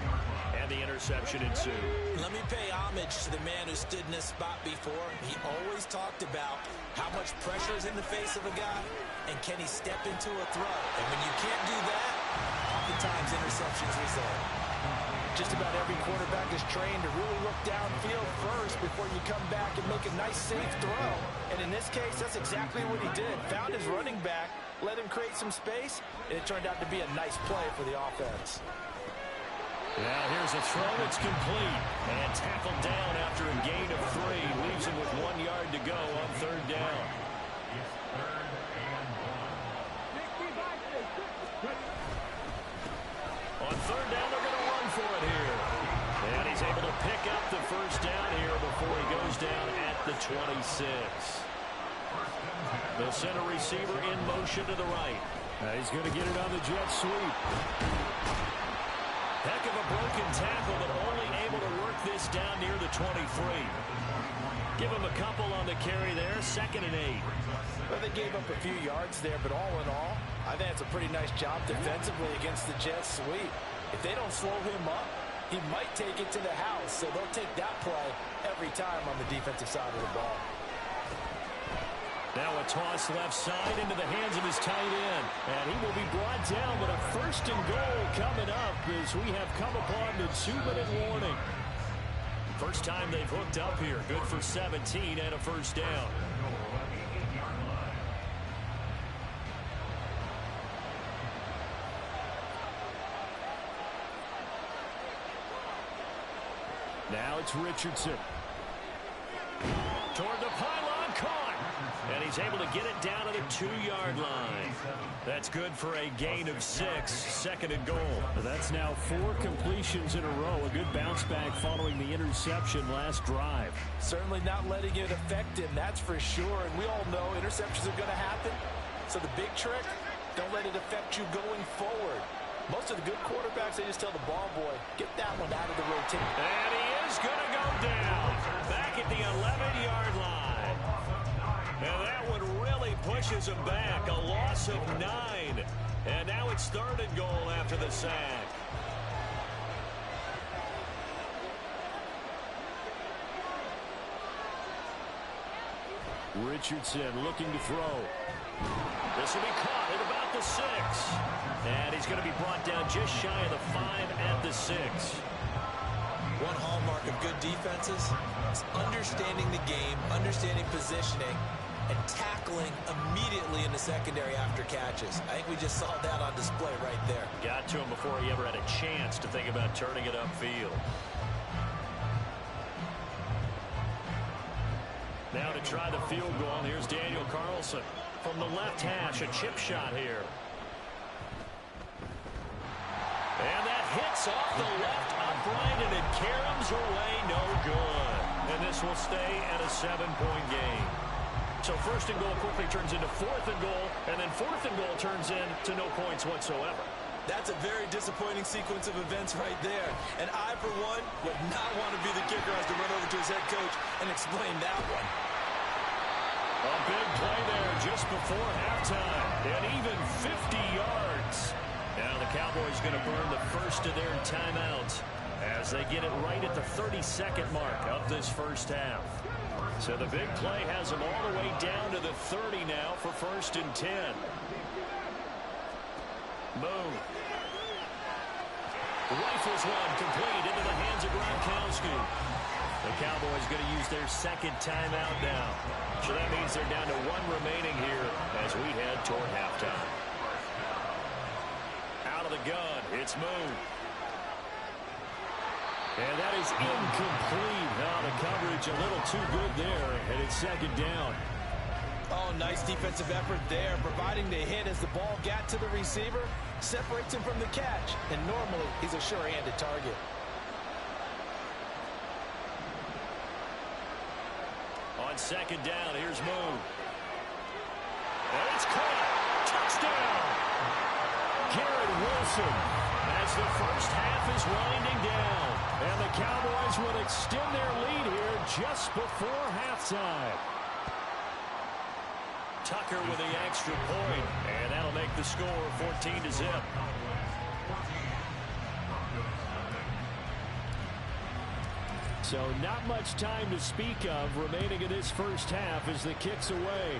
and the interception ensued. Let me pay homage to the man who stood in this spot before. He always talked about how much pressure is in the face of a guy, and can he step into a throw. And when you can't do that, oftentimes interceptions result. Just about every quarterback is trained to really look downfield first before you come back and make a nice, safe throw. And in this case, that's exactly what he did. Found his running back, let him create some space, and it turned out to be a nice play for the offense. Now here's a throw. It's complete. And tackled down after a gain of 3. Leaves him with 1 yard to go on 3rd down. first down at the 26. They'll send a receiver in motion to the right. He's going to get it on the jet sweep. Heck of a broken tackle, but only able to work this down near the 23. Give him a couple on the carry there, 2nd and 8. Well, they gave up a few yards there, but all in all, I think it's a pretty nice job defensively against the jet sweep. If they don't slow him up, he might take it to the house, so they'll take that play every time on the defensive side of the ball. Now a toss left side into the hands of his tight end. And he will be brought down, but a 1st and goal coming up as we have come upon the 2-minute warning. First time they've hooked up here. Good for 17 and a first down. Now it's Richardson. Toward the pylon, caught. And he's able to get it down to the 2-yard line. That's good for a gain of 6, 2nd and goal. That's now 4 completions in a row. A good bounce back following the interception last drive. Certainly not letting it affect him, that's for sure. And we all know interceptions are going to happen. So the big trick, don't let it affect you going forward. Most of the good quarterbacks, they just tell the ball boy, get that one out of the rotation. And he is going to go down back at the 11-yard line. And that one really pushes him back. A loss of 9. And now it's 3rd and goal after the sack. Richardson looking to throw. This will be caught at about the 6. And he's going to be brought down just shy of the 5 at the 6. One hallmark of good defenses is understanding the game, understanding positioning, and tackling immediately in the secondary after catches. I think we just saw that on display right there. Got to him before he ever had a chance to think about turning it upfield. Now to try the field goal, here's Daniel Carlson. From the left hash, a chip shot here. And that hits off the left upright, and it caroms away, no good. And this will stay at a 7-point game. So 1st and goal quickly turns into 4th and goal, and then 4th and goal turns into no points whatsoever. That's a very disappointing sequence of events right there. And I, for one, would not want to be the kicker as to run over to his head coach and explain that one. A big play there just before halftime, and even 50 yards. Now the Cowboys going to burn the first of their timeouts as they get it right at the 32nd mark of this first half. So the big play has them all the way down to the 30 now for 1st and 10. Moon. Rifles one complete into the hands of Gronkowski. The Cowboys going to use their 2nd timeout now. So that means they're down to 1 remaining here as we head toward halftime. Out of the gun, it's Moon. And that is incomplete. Now the coverage a little too good there, and it's 2nd down. Oh, nice defensive effort there, providing the hit as the ball got to the receiver, separates him from the catch, and normally he's a sure-handed target. On 2nd down, here's Moon. And it's caught. Touchdown! Garrett Wilson. As the first half is winding down. And the Cowboys will extend their lead here just before halftime. Tucker with the extra point, and that'll make the score 14-0. So not much time to speak of remaining in this first half as the kick's away.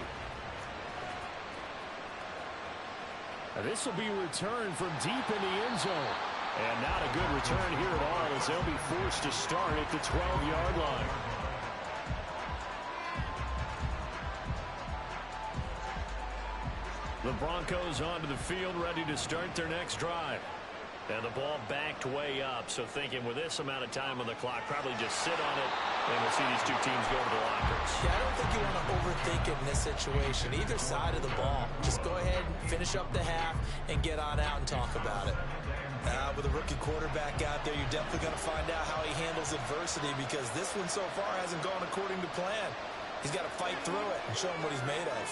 This will be returned from deep in the end zone. And not a good return here at all as they'll be forced to start at the 12-yard line. The Broncos onto the field, ready to start their next drive. And the ball backed way up, so thinking with this amount of time on the clock, probably just sit on it, and we'll see these two teams go to the lockers. Yeah, I don't think you want to overthink it in this situation, either side of the ball. Just go ahead and finish up the half and get on out and talk about it. With a rookie quarterback out there, you're definitely going to find out how he handles adversity, because this one so far hasn't gone according to plan. He's got to fight through it and show him what he's made of.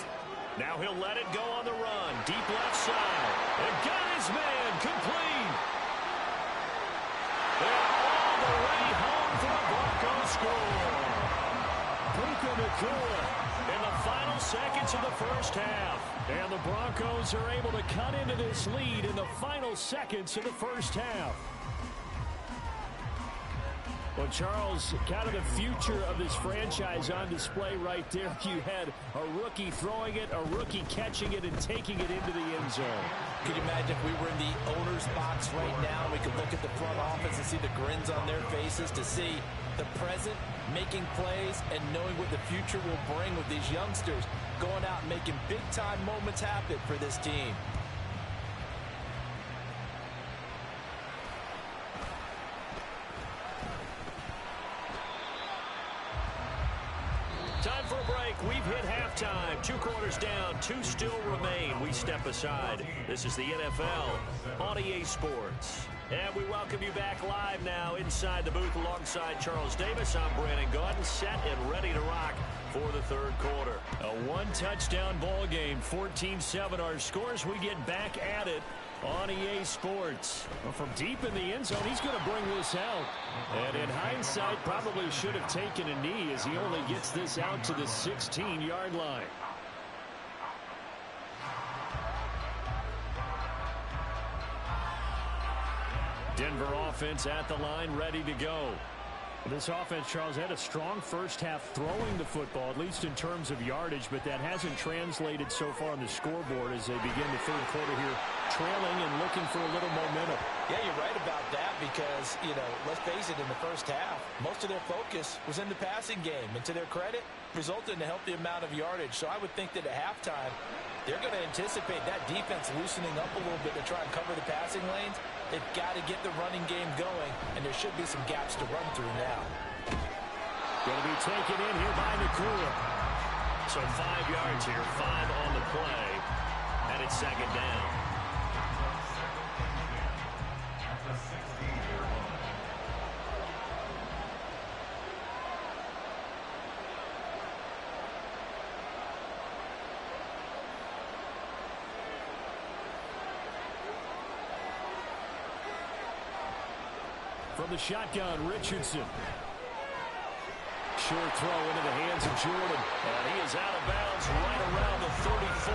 Now he'll let it go on the run. Deep left side. And got his man complete. They're all the way home for the Broncos score. Puka Nacua in the final seconds of the first half. And the Broncos are able to cut into this lead in the final seconds of the first half. Well, Charles, kind of the future of this franchise on display right there. You had a rookie throwing it, a rookie catching it, and taking it into the end zone. Could you imagine if we were in the owner's box right now? We could look at the front office and see the grins on their faces, to see the present making plays and knowing what the future will bring with these youngsters going out and making big-time moments happen for this team. Time for a break. We've hit halftime. 2 quarters down. 2 still remain. We step aside. This is the NFL on EA Sports. And we welcome you back live now inside the booth alongside Charles Davis. I'm Brandon Gaudin, set and ready to rock for the third quarter. A 1-touchdown ball game, 14-7 our scores. We get back at it on EA Sports. Well, from deep in the end zone, he's going to bring this out. And in hindsight, probably should have taken a knee as he only gets this out to the 16-yard line. Denver offense at the line, ready to go. This offense, Charles, had a strong first half throwing the football, at least in terms of yardage, but that hasn't translated so far on the scoreboard as they begin the third quarter here, trailing and looking for a little momentum. Yeah, you're right about that because, let's face it, in the first half, most of their focus was in the passing game. And to their credit, resulted in a healthy amount of yardage. So I would think that at halftime, they're going to anticipate that defense loosening up a little bit to try and cover the passing lanes. They've got to get the running game going, and there should be some gaps to run through now. Going to be taken in here by Nacua. So 5 yards here, 5 on the play, and it's second down. From the shotgun, Richardson. Short throw into the hands of Jordan. And he is out of bounds right around the 34.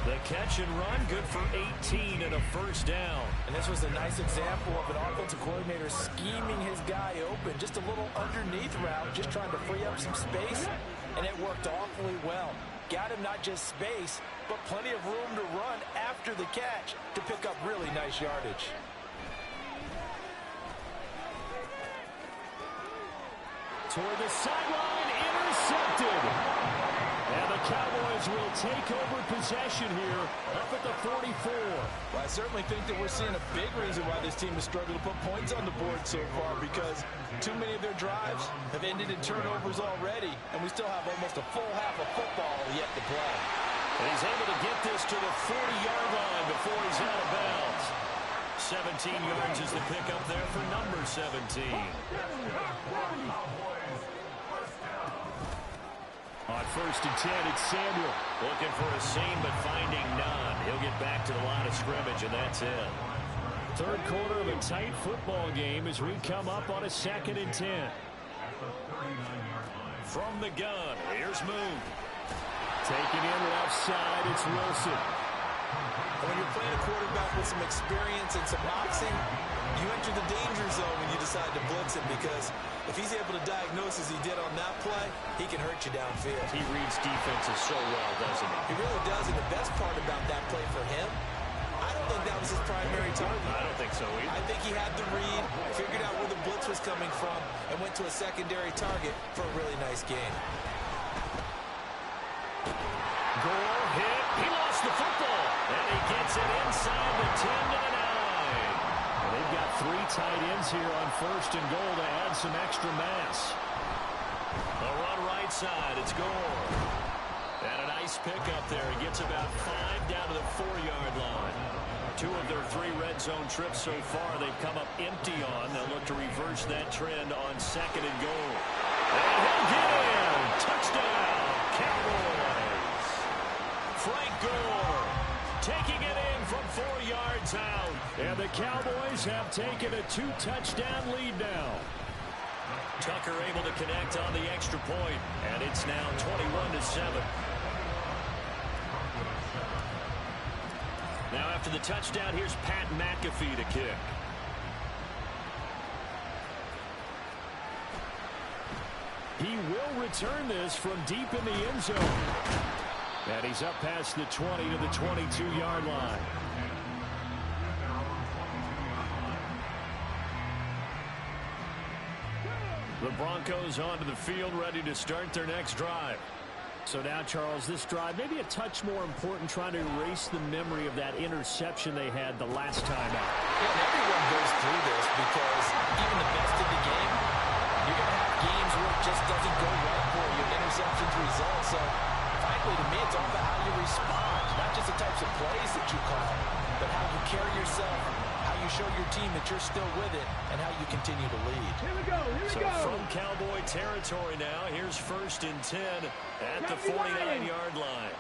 The catch and run, good for 18 and a first down. And this was a nice example of an offensive coordinator scheming his guy open. Just a little underneath route, just trying to free up some space. And it worked awfully well. Got him not just space, but plenty of room to run after the catch to pick up really nice yardage. Toward the sideline, intercepted. And the Cowboys will take over possession here up at the 44. Well, I certainly think that we're seeing a big reason why this team has struggled to put points on the board so far, because too many of their drives have ended in turnovers already, and we still have almost a full half of football yet to play. And he's able to get this to the 40-yard line before he's out of bounds. 17 yards is the pickup there for number 17. On 1st and 10, it's Samuel. Looking for a seam, but finding none. He'll get back to the line of scrimmage, and that's it. Third quarter of a tight football game as we come up on a 2nd and 10. From the gun, here's Moon. Taken in left side, it's Wilson. When you're playing a quarterback with some experience and some boxing, you enter the danger zone when you decide to blitz him, because if he's able to diagnose as he did on that play, he can hurt you downfield. He reads defenses so well, doesn't he? He really does, and the best part about that play for him, I don't think that was his primary target. I don't think so either. I think he had the read, figured out where the blitz was coming from, and went to a secondary target for a really nice game. Gore hit. He lost the football. And he gets it inside the 10 to the 9. And they've got 3 tight ends here on 1st and goal to add some extra mass. A run right side. It's Gore. And a nice pickup there. He gets about 5 down to the 4-yard line. 2 of their 3 red zone trips so far they've come up empty on. They'll look to reverse that trend on 2nd and goal. And he'll get in. Touchdown, Cowboys. Frank Gore taking it in from 4 yards out. And the Cowboys have taken a 2-touchdown lead now. Tucker able to connect on the extra point, and it's now 21-7. Now after the touchdown, here's Pat McAfee to kick. He will return this from deep in the end zone. And he's up past the 20 to the 22-yard line. The Broncos onto the field, ready to start their next drive. So now, Charles, this drive maybe a touch more important, trying to erase the memory of that interception they had the last time out. Yeah, and everyone goes through this because even the best in the game, you're going to have games where it just doesn't go right for you. An interception's result. So, frankly, to me, it's all about how you respond, not just the types of plays that you call, but how you carry yourself, how you show your team that you're still with it, and how you continue to lead. Here we go. So from Cowboy territory now, here's 1st and 10 at the 49-yard line.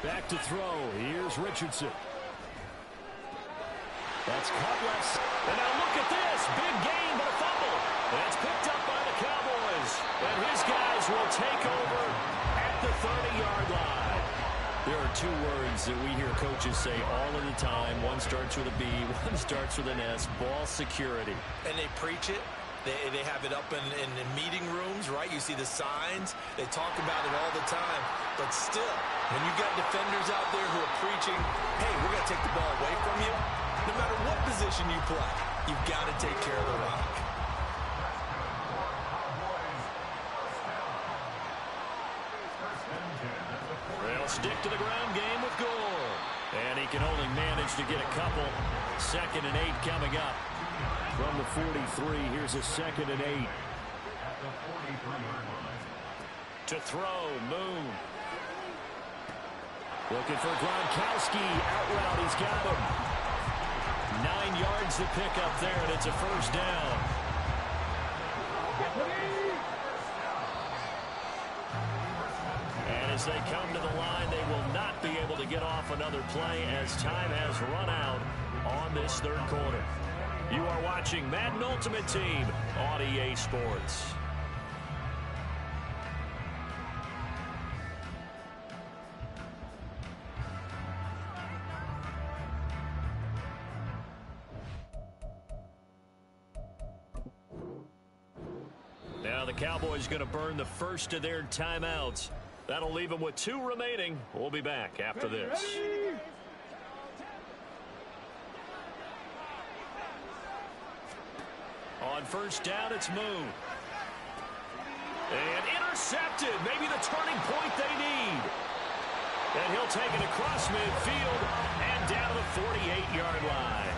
Back to throw. Here's Richardson. That's caught left. And now look at this. Big gain, but a fumble. That's picked up by the Cowboys. And his guys will take over at the 30-yard line. There are 2 words that we hear coaches say all of the time. One starts with a B, one starts with an S, ball security. And they preach it. They have it up in meeting rooms, right? You see the signs. They talk about it all the time. But still, when you got defenders out there who are preaching, hey, we're going to take the ball away from you, no matter what position you play, you've got to take care of the rock. They'll stick to the ground game with Gore. And he can only manage to get a couple. 2nd and 8 coming up. From the 43, here's a 2nd and 8. To throw, Moon. Looking for Gronkowski. Out route, he's got him. 9 yards to pick up there, and it's a 1st down. And as they come to the line, they will not be able to get off another play as time has run out on this 3rd quarter. You are watching Madden Ultimate Team on EA Sports. Now the Cowboys going to burn the first of their timeouts. That'll leave them with 2 remaining. We'll be back after this. On 1st down, it's Moon. And intercepted. Maybe the turning point they need. And he'll take it across midfield and down to the 48-yard line.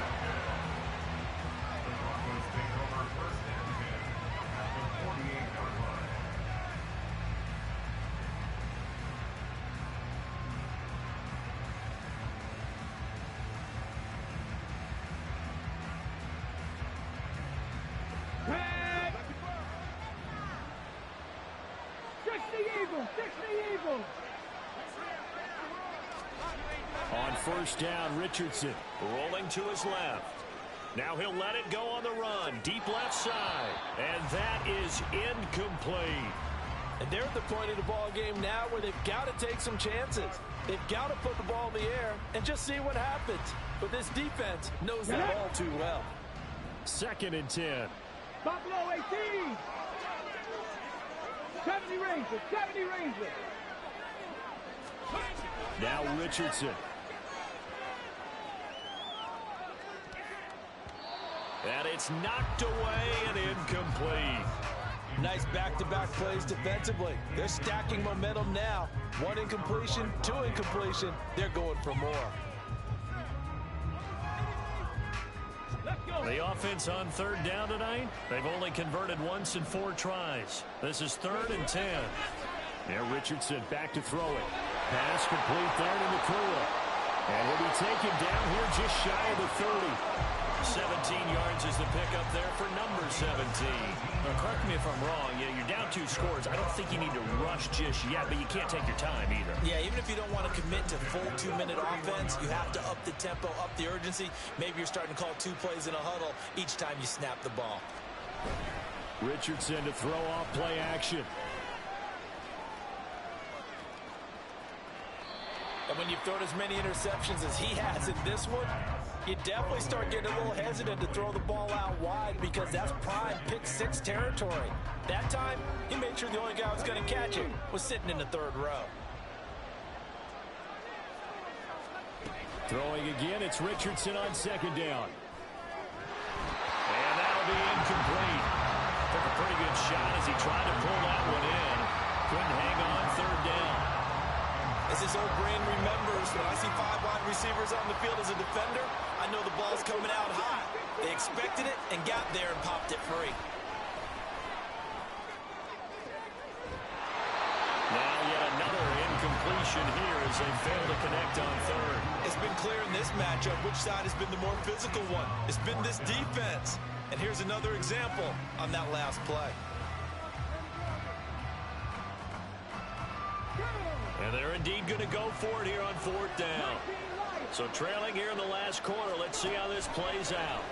On 1st down, Richardson. Rolling to his left. Now he'll let it go on the run. Deep left side. And that is incomplete. And they're at the point of the ball game now where they've got to take some chances. They've got to put the ball in the air and just see what happens. But this defense knows that all too well. 2nd and 10. Buffalo 18. 70 Rangers. 70 Rangers. Now Richardson. And it's knocked away and incomplete. Nice back-to-back plays defensively. They're stacking momentum now. 1 incompletion, 2 incompletion. They're going for more. The offense on 3rd down tonight, they've only converted once in 4 tries. This is 3rd and 10. Now Richardson back to throw it. Pass complete there to Nakua. And he'll be taken down here just shy of the 30. 17 yards is the pickup there for number 17. Now, correct me if I'm wrong. You're down 2 scores. I don't think you need to rush just yet, but you can't take your time either. Yeah, even if you don't want to commit to full 2-minute offense, you have to up the tempo, up the urgency. Maybe you're starting to call 2 plays in a huddle each time you snap the ball. Richardson to throw off play action. And when you've thrown as many interceptions as he has in this one, you definitely start getting a little hesitant to throw the ball out wide because that's prime pick-6 territory. That time, he made sure the only guy who was going to catch it was sitting in the 3rd row. Throwing again, it's Richardson on 2nd down. And that'll be incomplete. Took a pretty good shot as he tried to pull that one in. Couldn't hang on 3rd down. As his old brain remembers, when I see 5 wide receivers on the field as a defender, I know the ball's coming out high. They expected it and got there and popped it free. Now yet another incompletion here as they fail to connect on 3rd. It's been clear in this matchup which side has been the more physical one. It's been this defense. And here's another example on that last play. And they're indeed going to go for it here on 4th down. So trailing here in the last quarter. Let's see how this plays out.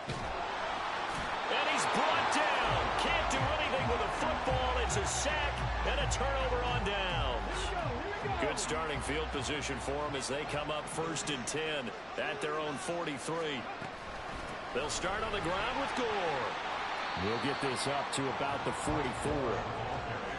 And he's brought down. Can't do anything with a football. It's a sack and a turnover on downs. Good starting field position for them as they come up 1st and 10 at their own 43. They'll start on the ground with Gore. We'll get this up to about the 44.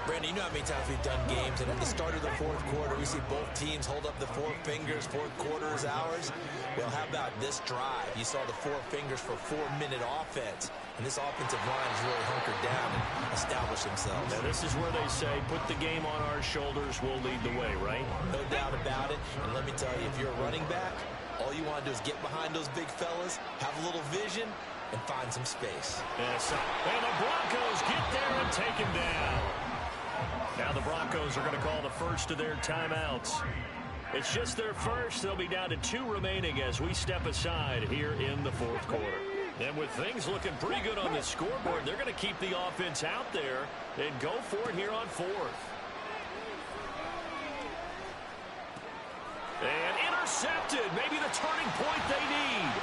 Brandon, you know how many times we've done games, and at the start of the 4th quarter, we see both teams hold up the 4 fingers, 4th quarter is ours. Well, how about this drive? You saw the 4 fingers for 4-minute offense, and this offensive line has really hunkered down and established themselves. Now, this is where they say, put the game on our shoulders, we'll lead the way, right? No doubt about it, and let me tell you, if you're a running back, all you want to do is get behind those big fellas, have a little vision, and find some space. Yes, and the Broncos get there and take him down. Now the Broncos are going to call the first of their timeouts. It's just their first. They'll be down to 2 remaining as we step aside here in the 4th quarter. And with things looking pretty good on the scoreboard, they're going to keep the offense out there and go for it here on 4th. And intercepted. Maybe the turning point they need.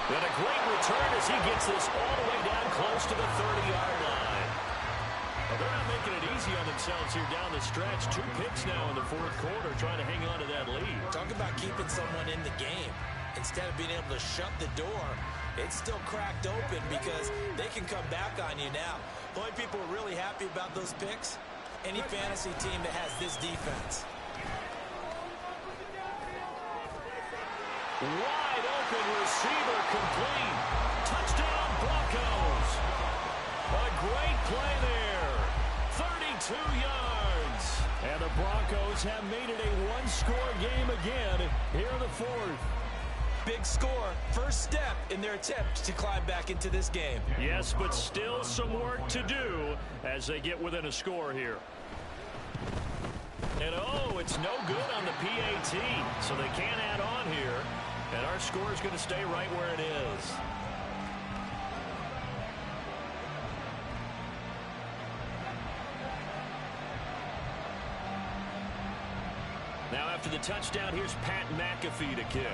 And a great return as he gets this all the way down close to the 30-yard line. Well, they're not making it easy on themselves here down the stretch. 2 picks now in the 4th quarter trying to hang on to that lead. Talk about keeping someone in the game. Instead of being able to shut the door, it's still cracked open because they can come back on you now. The only people who are really happy about those picks, any fantasy team that has this defense. Wide open receiver complete. Touchdown Broncos. A great play there. 32 yards. And the Broncos have made it a 1-score game again here in the 4th. Big score, first step in their attempt to climb back into this game. Yes, but still some work to do as they get within a score here. And oh, it's no good on the PAT, so they can't add on here. And our score is going to stay right where it is. Now after the touchdown, here's Pat McAfee to kick.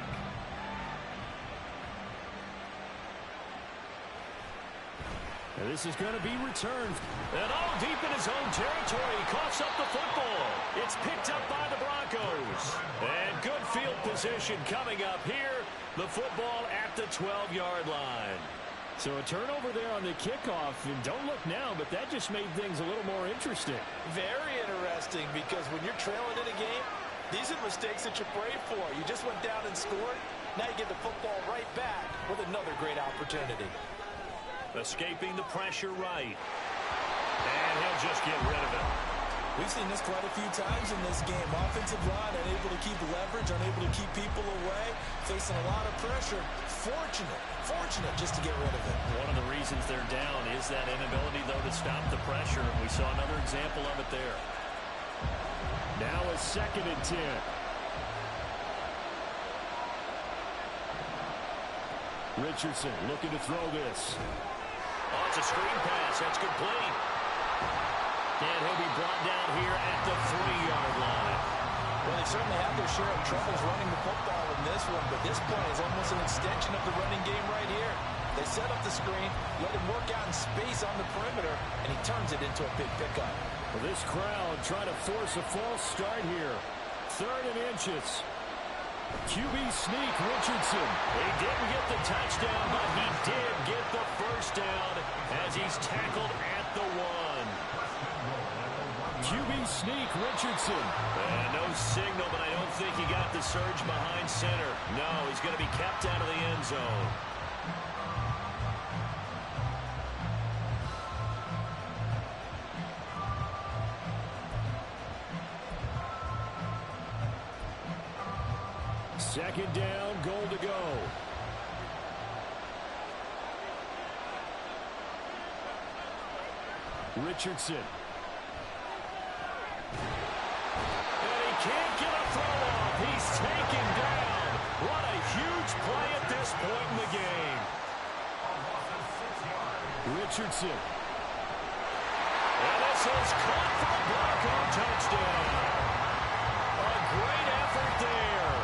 And this is going to be returned. And oh, deep in his own territory, he coughs up the football. It's picked up by the Broncos. And good field position coming up here. The football at the 12-yard line. So a turnover there on the kickoff. And don't look now, but that just made things a little more interesting. Very interesting because when you're trailing in a game, these are mistakes that you pray for. You just went down and scored. Now you get the football right back with another great opportunity. Escaping the pressure right. And he'll just get rid of it. We've seen this quite a few times in this game. Offensive line unable to keep leverage, unable to keep people away, facing a lot of pressure. Fortunate just to get rid of it. One of the reasons they're down is that inability, though, to stop the pressure. We saw another example of it there. Now a 2nd and 10. Richardson looking to throw this. Oh, it's a screen pass. That's complete. And he'll be brought down here at the 3-yard line. Well, they certainly had their share of troubles running the football in this one, but this play is almost an extension of the running game right here. They set up the screen, let him work out in space on the perimeter, and he turns it into a big pickup. Well, this crowd trying to force a false start here. 3rd and inches. QB sneak, Richardson. He didn't get the touchdown, but he did get the first down as he's tackled at the 1. QB sneak, Richardson. No signal, but I don't think he got the surge behind center. No, he's going to be kept out of the end zone. Second down, goal to go. Richardson. And he can't get a throw off. He's taken down. What a huge play at this point in the game. Richardson. And this is caught for a Bronco touchdown. A great effort there,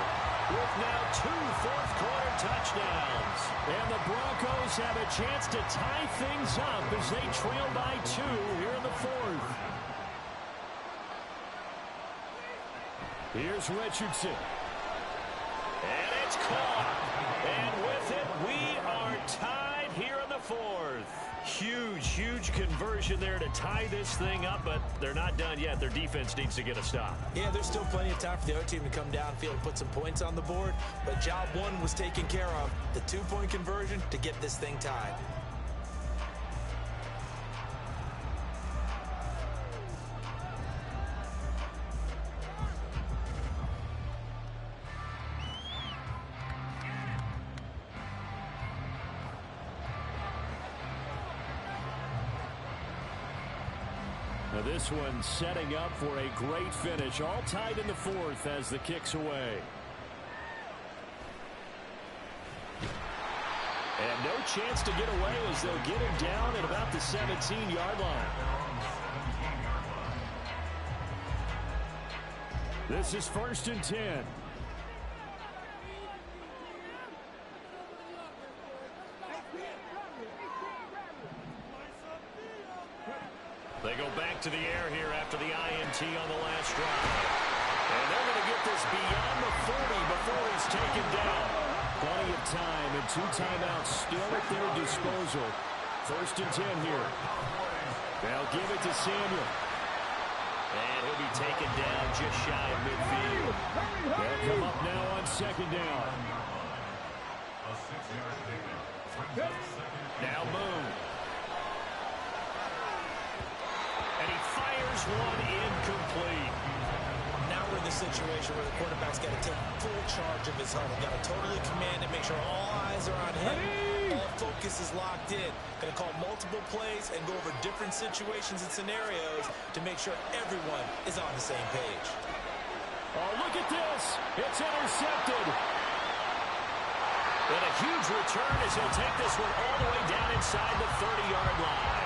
with now 2 fourth-quarter touchdowns. And the Broncos have a chance to tie things up as they trail by 2 here in the 4th. Here's Richardson. And it's caught. And with it, we are tied here in the 4th. Huge conversion there to tie this thing up, but they're not done yet. Their defense needs to get a stop. Yeah, there's still plenty of time for the other team to come downfield and put some points on the board, but job 1 was taken care of. The 2-point conversion to get this thing tied. Now this one setting up for a great finish. All tied in the 4th as the kick's away. And no chance to get away as they'll get him down at about the 17-yard line. This is 1st and 10. They go back to the air here after the INT on the last drive. And they're going to get this beyond the 40 before he's taken down. Plenty of time and 2 timeouts still at their disposal. 1st and 10 here. They'll give it to Samuel. And he'll be taken down just shy of midfield. They'll come up now on 2nd down. A 6-yard pickup. Now Moon. And he fires one incomplete. Now we're in the situation where the quarterback's got to take full charge of his huddle. Got to totally command and make sure all eyes are on him. All focus is locked in. Going to call multiple plays and go over different situations and scenarios to make sure everyone is on the same page. Oh, look at this. It's intercepted. And a huge return as he'll take this one all the way down inside the 30-yard line.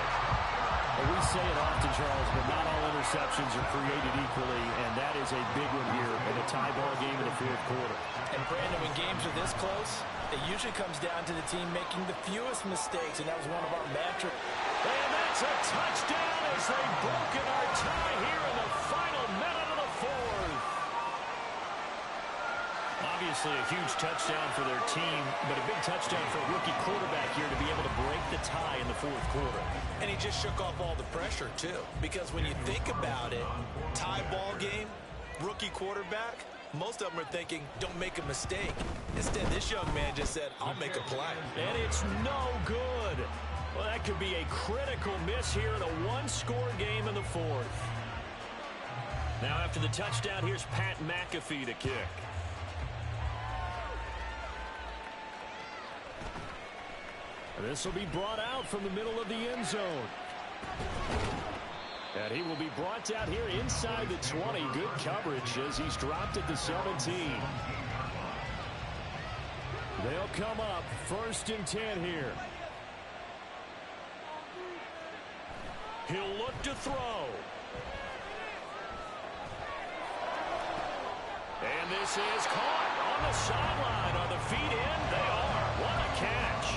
We say it often, Charles, but not all interceptions are created equally, and that is a big one here in a tie ball game in the 4th quarter. And Brandon, when games are this close, it usually comes down to the team making the fewest mistakes, and that was one of our mantras. And that's a touchdown as they've broken our tie here in the final minute of the 4th. Obviously a huge touchdown for their team, but a big touchdown for a rookie quarterback here to be able to break the tie in the 4th quarter. And he just shook off all the pressure, too. Because when you think about it, tie ball game, rookie quarterback, most of them are thinking, don't make a mistake. Instead, this young man just said, I'll make a play. And it's no good. Well, that could be a critical miss here in a 1-score game in the 4th. Now after the touchdown, here's Pat McAfee to kick. This will be brought out from the middle of the end zone. And he will be brought down here inside the 20. Good coverage as he's dropped at the 17. They'll come up 1st and 10 here. He'll look to throw. And this is caught on the sideline. Are the feet in? They are. What a catch.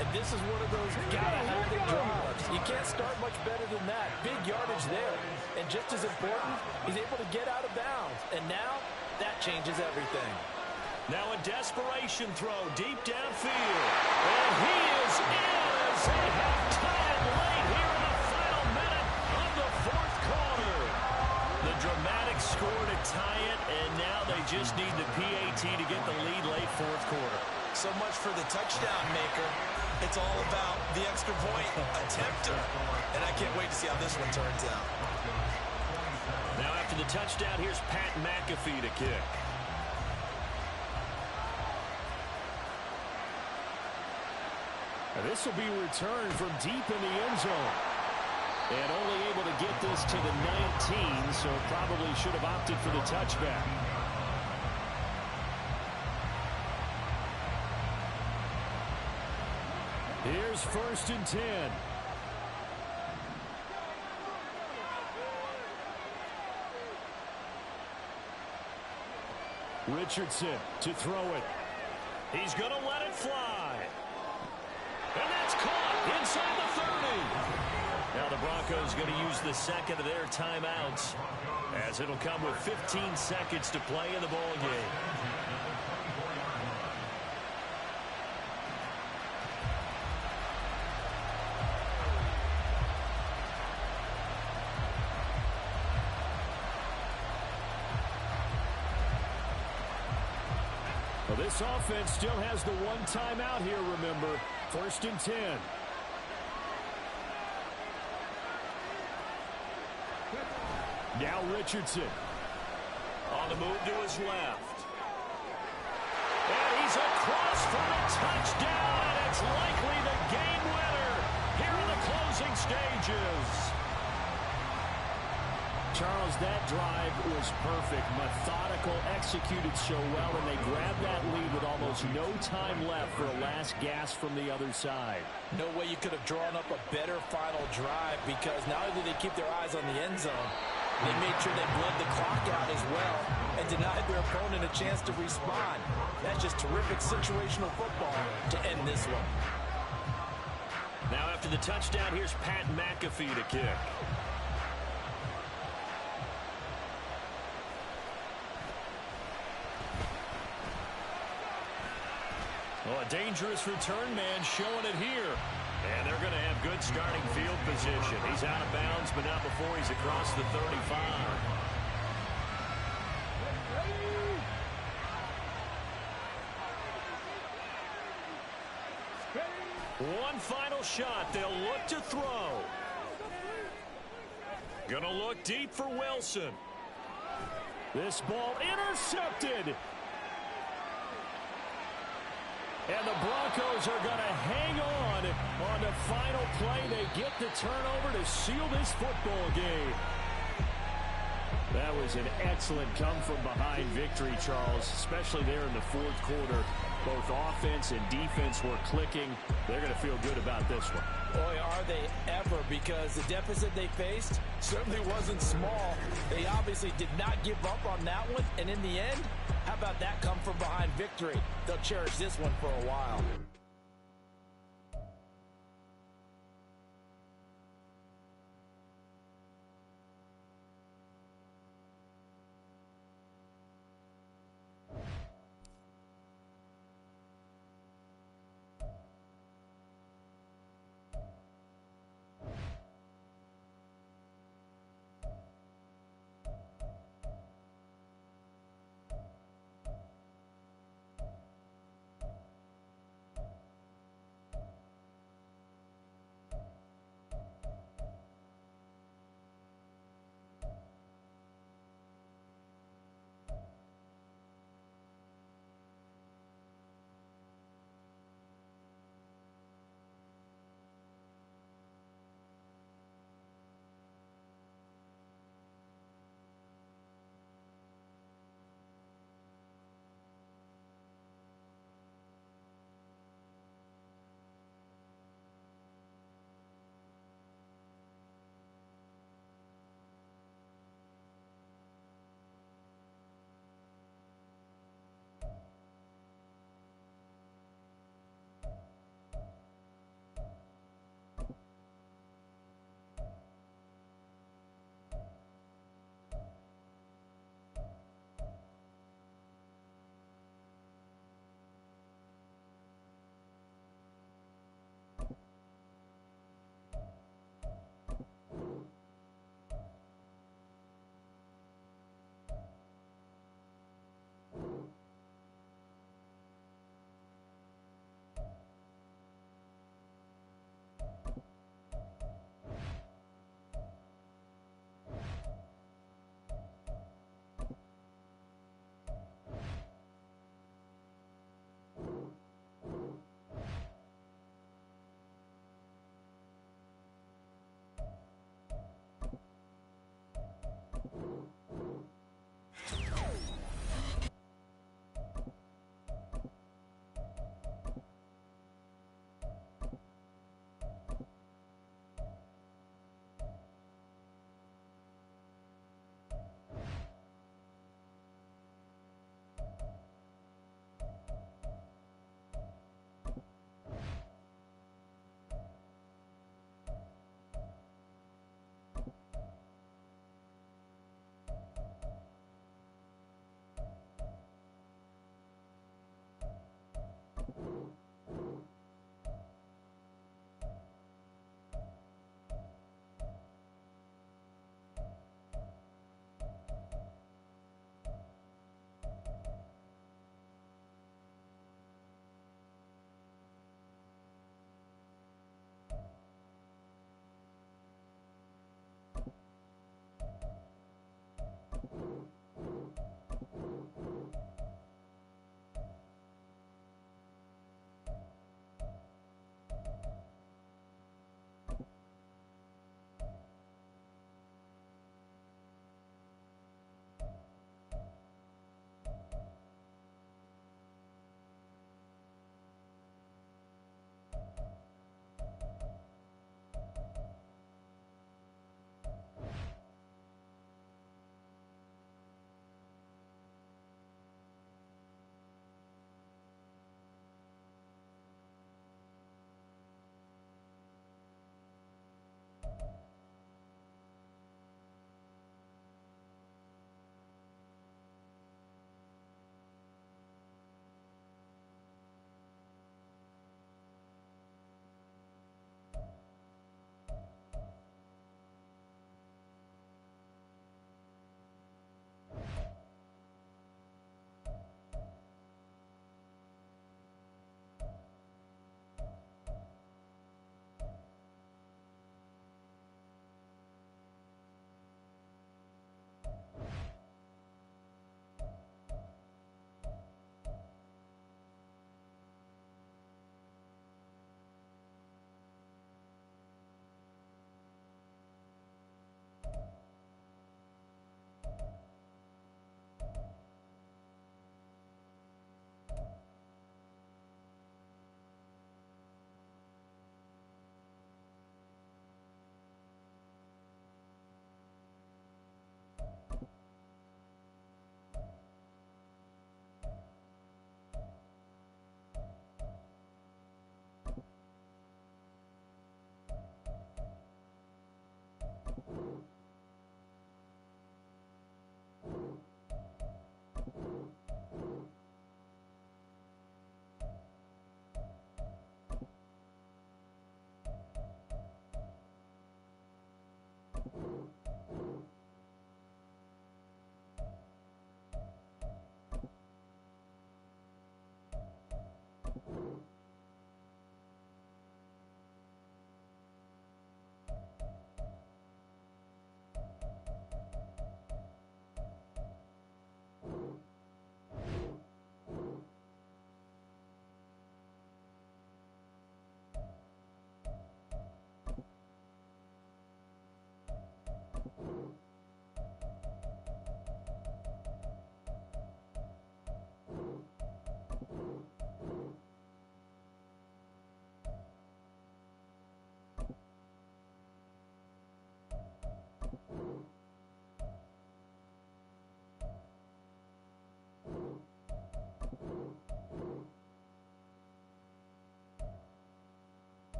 And this is one of those gotta-have-it drives. You can't start much better than that. Big yardage there. And just as important, he's able to get out of bounds. And now, that changes everything. Now a desperation throw deep downfield. And he is in as they have tied late here in the final minute of the 4th quarter. The dramatic score to tie it, and now they just need the PAT to get the lead late 4th quarter. So much for the touchdown maker. It's all about the extra point attempter. And I can't wait to see how this one turns out. Now after the touchdown, here's Pat McAfee to kick. This will be returned from deep in the end zone. And only able to get this to the 19, so probably should have opted for the touchback. Here's 1st and 10. Richardson to throw it. He's going to let it fly. And that's caught inside the 30. Now the Broncos going to use the second of their timeouts, as it'll come with 15 seconds to play in the ball game. Well, this offense still has the one timeout here, remember. 1st and 10. Now Richardson. On the move to his left. And he's across for the touchdown, and it's likely the game winner here in the closing stages. Charles, that drive was perfect, methodical, executed so well, and they grabbed that lead with almost no time left for a last gasp from the other side. No way you could have drawn up a better final drive, because not only did they keep their eyes on the end zone, they made sure they bled the clock out as well and denied their opponent a chance to respond. That's just terrific situational football to end this one. Now after the touchdown, here's Pat McAfee to kick. Well, a dangerous return man showing it here. And they're going to have good starting field position. He's out of bounds, but not before he's across the 35. One final shot. They'll look to throw. Going to look deep for Wilson. This ball intercepted. And the Broncos are going to hang on the final play. They get the turnover to seal this football game. That was an excellent come-from-behind victory, Charles, especially there in the 4th quarter. Both offense and defense were clicking. They're going to feel good about this one. Boy, are they ever, because the deficit they faced certainly wasn't small. They obviously did not give up on that one, and in the end, how about that come-from-behind victory? They'll cherish this one for a while.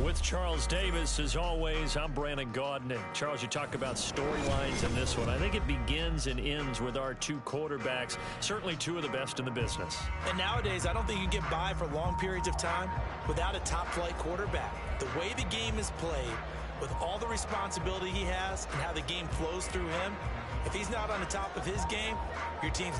With Charles Davis, as always, I'm Brandon Gaudin. And Charles, you talk about storylines in this one. I think it begins and ends with our two quarterbacks, certainly two of the best in the business. And nowadays, I don't think you can get by for long periods of time without a top-flight quarterback. The way the game is played, with all the responsibility he has and how the game flows through him, if he's not on the top of his game, your team's not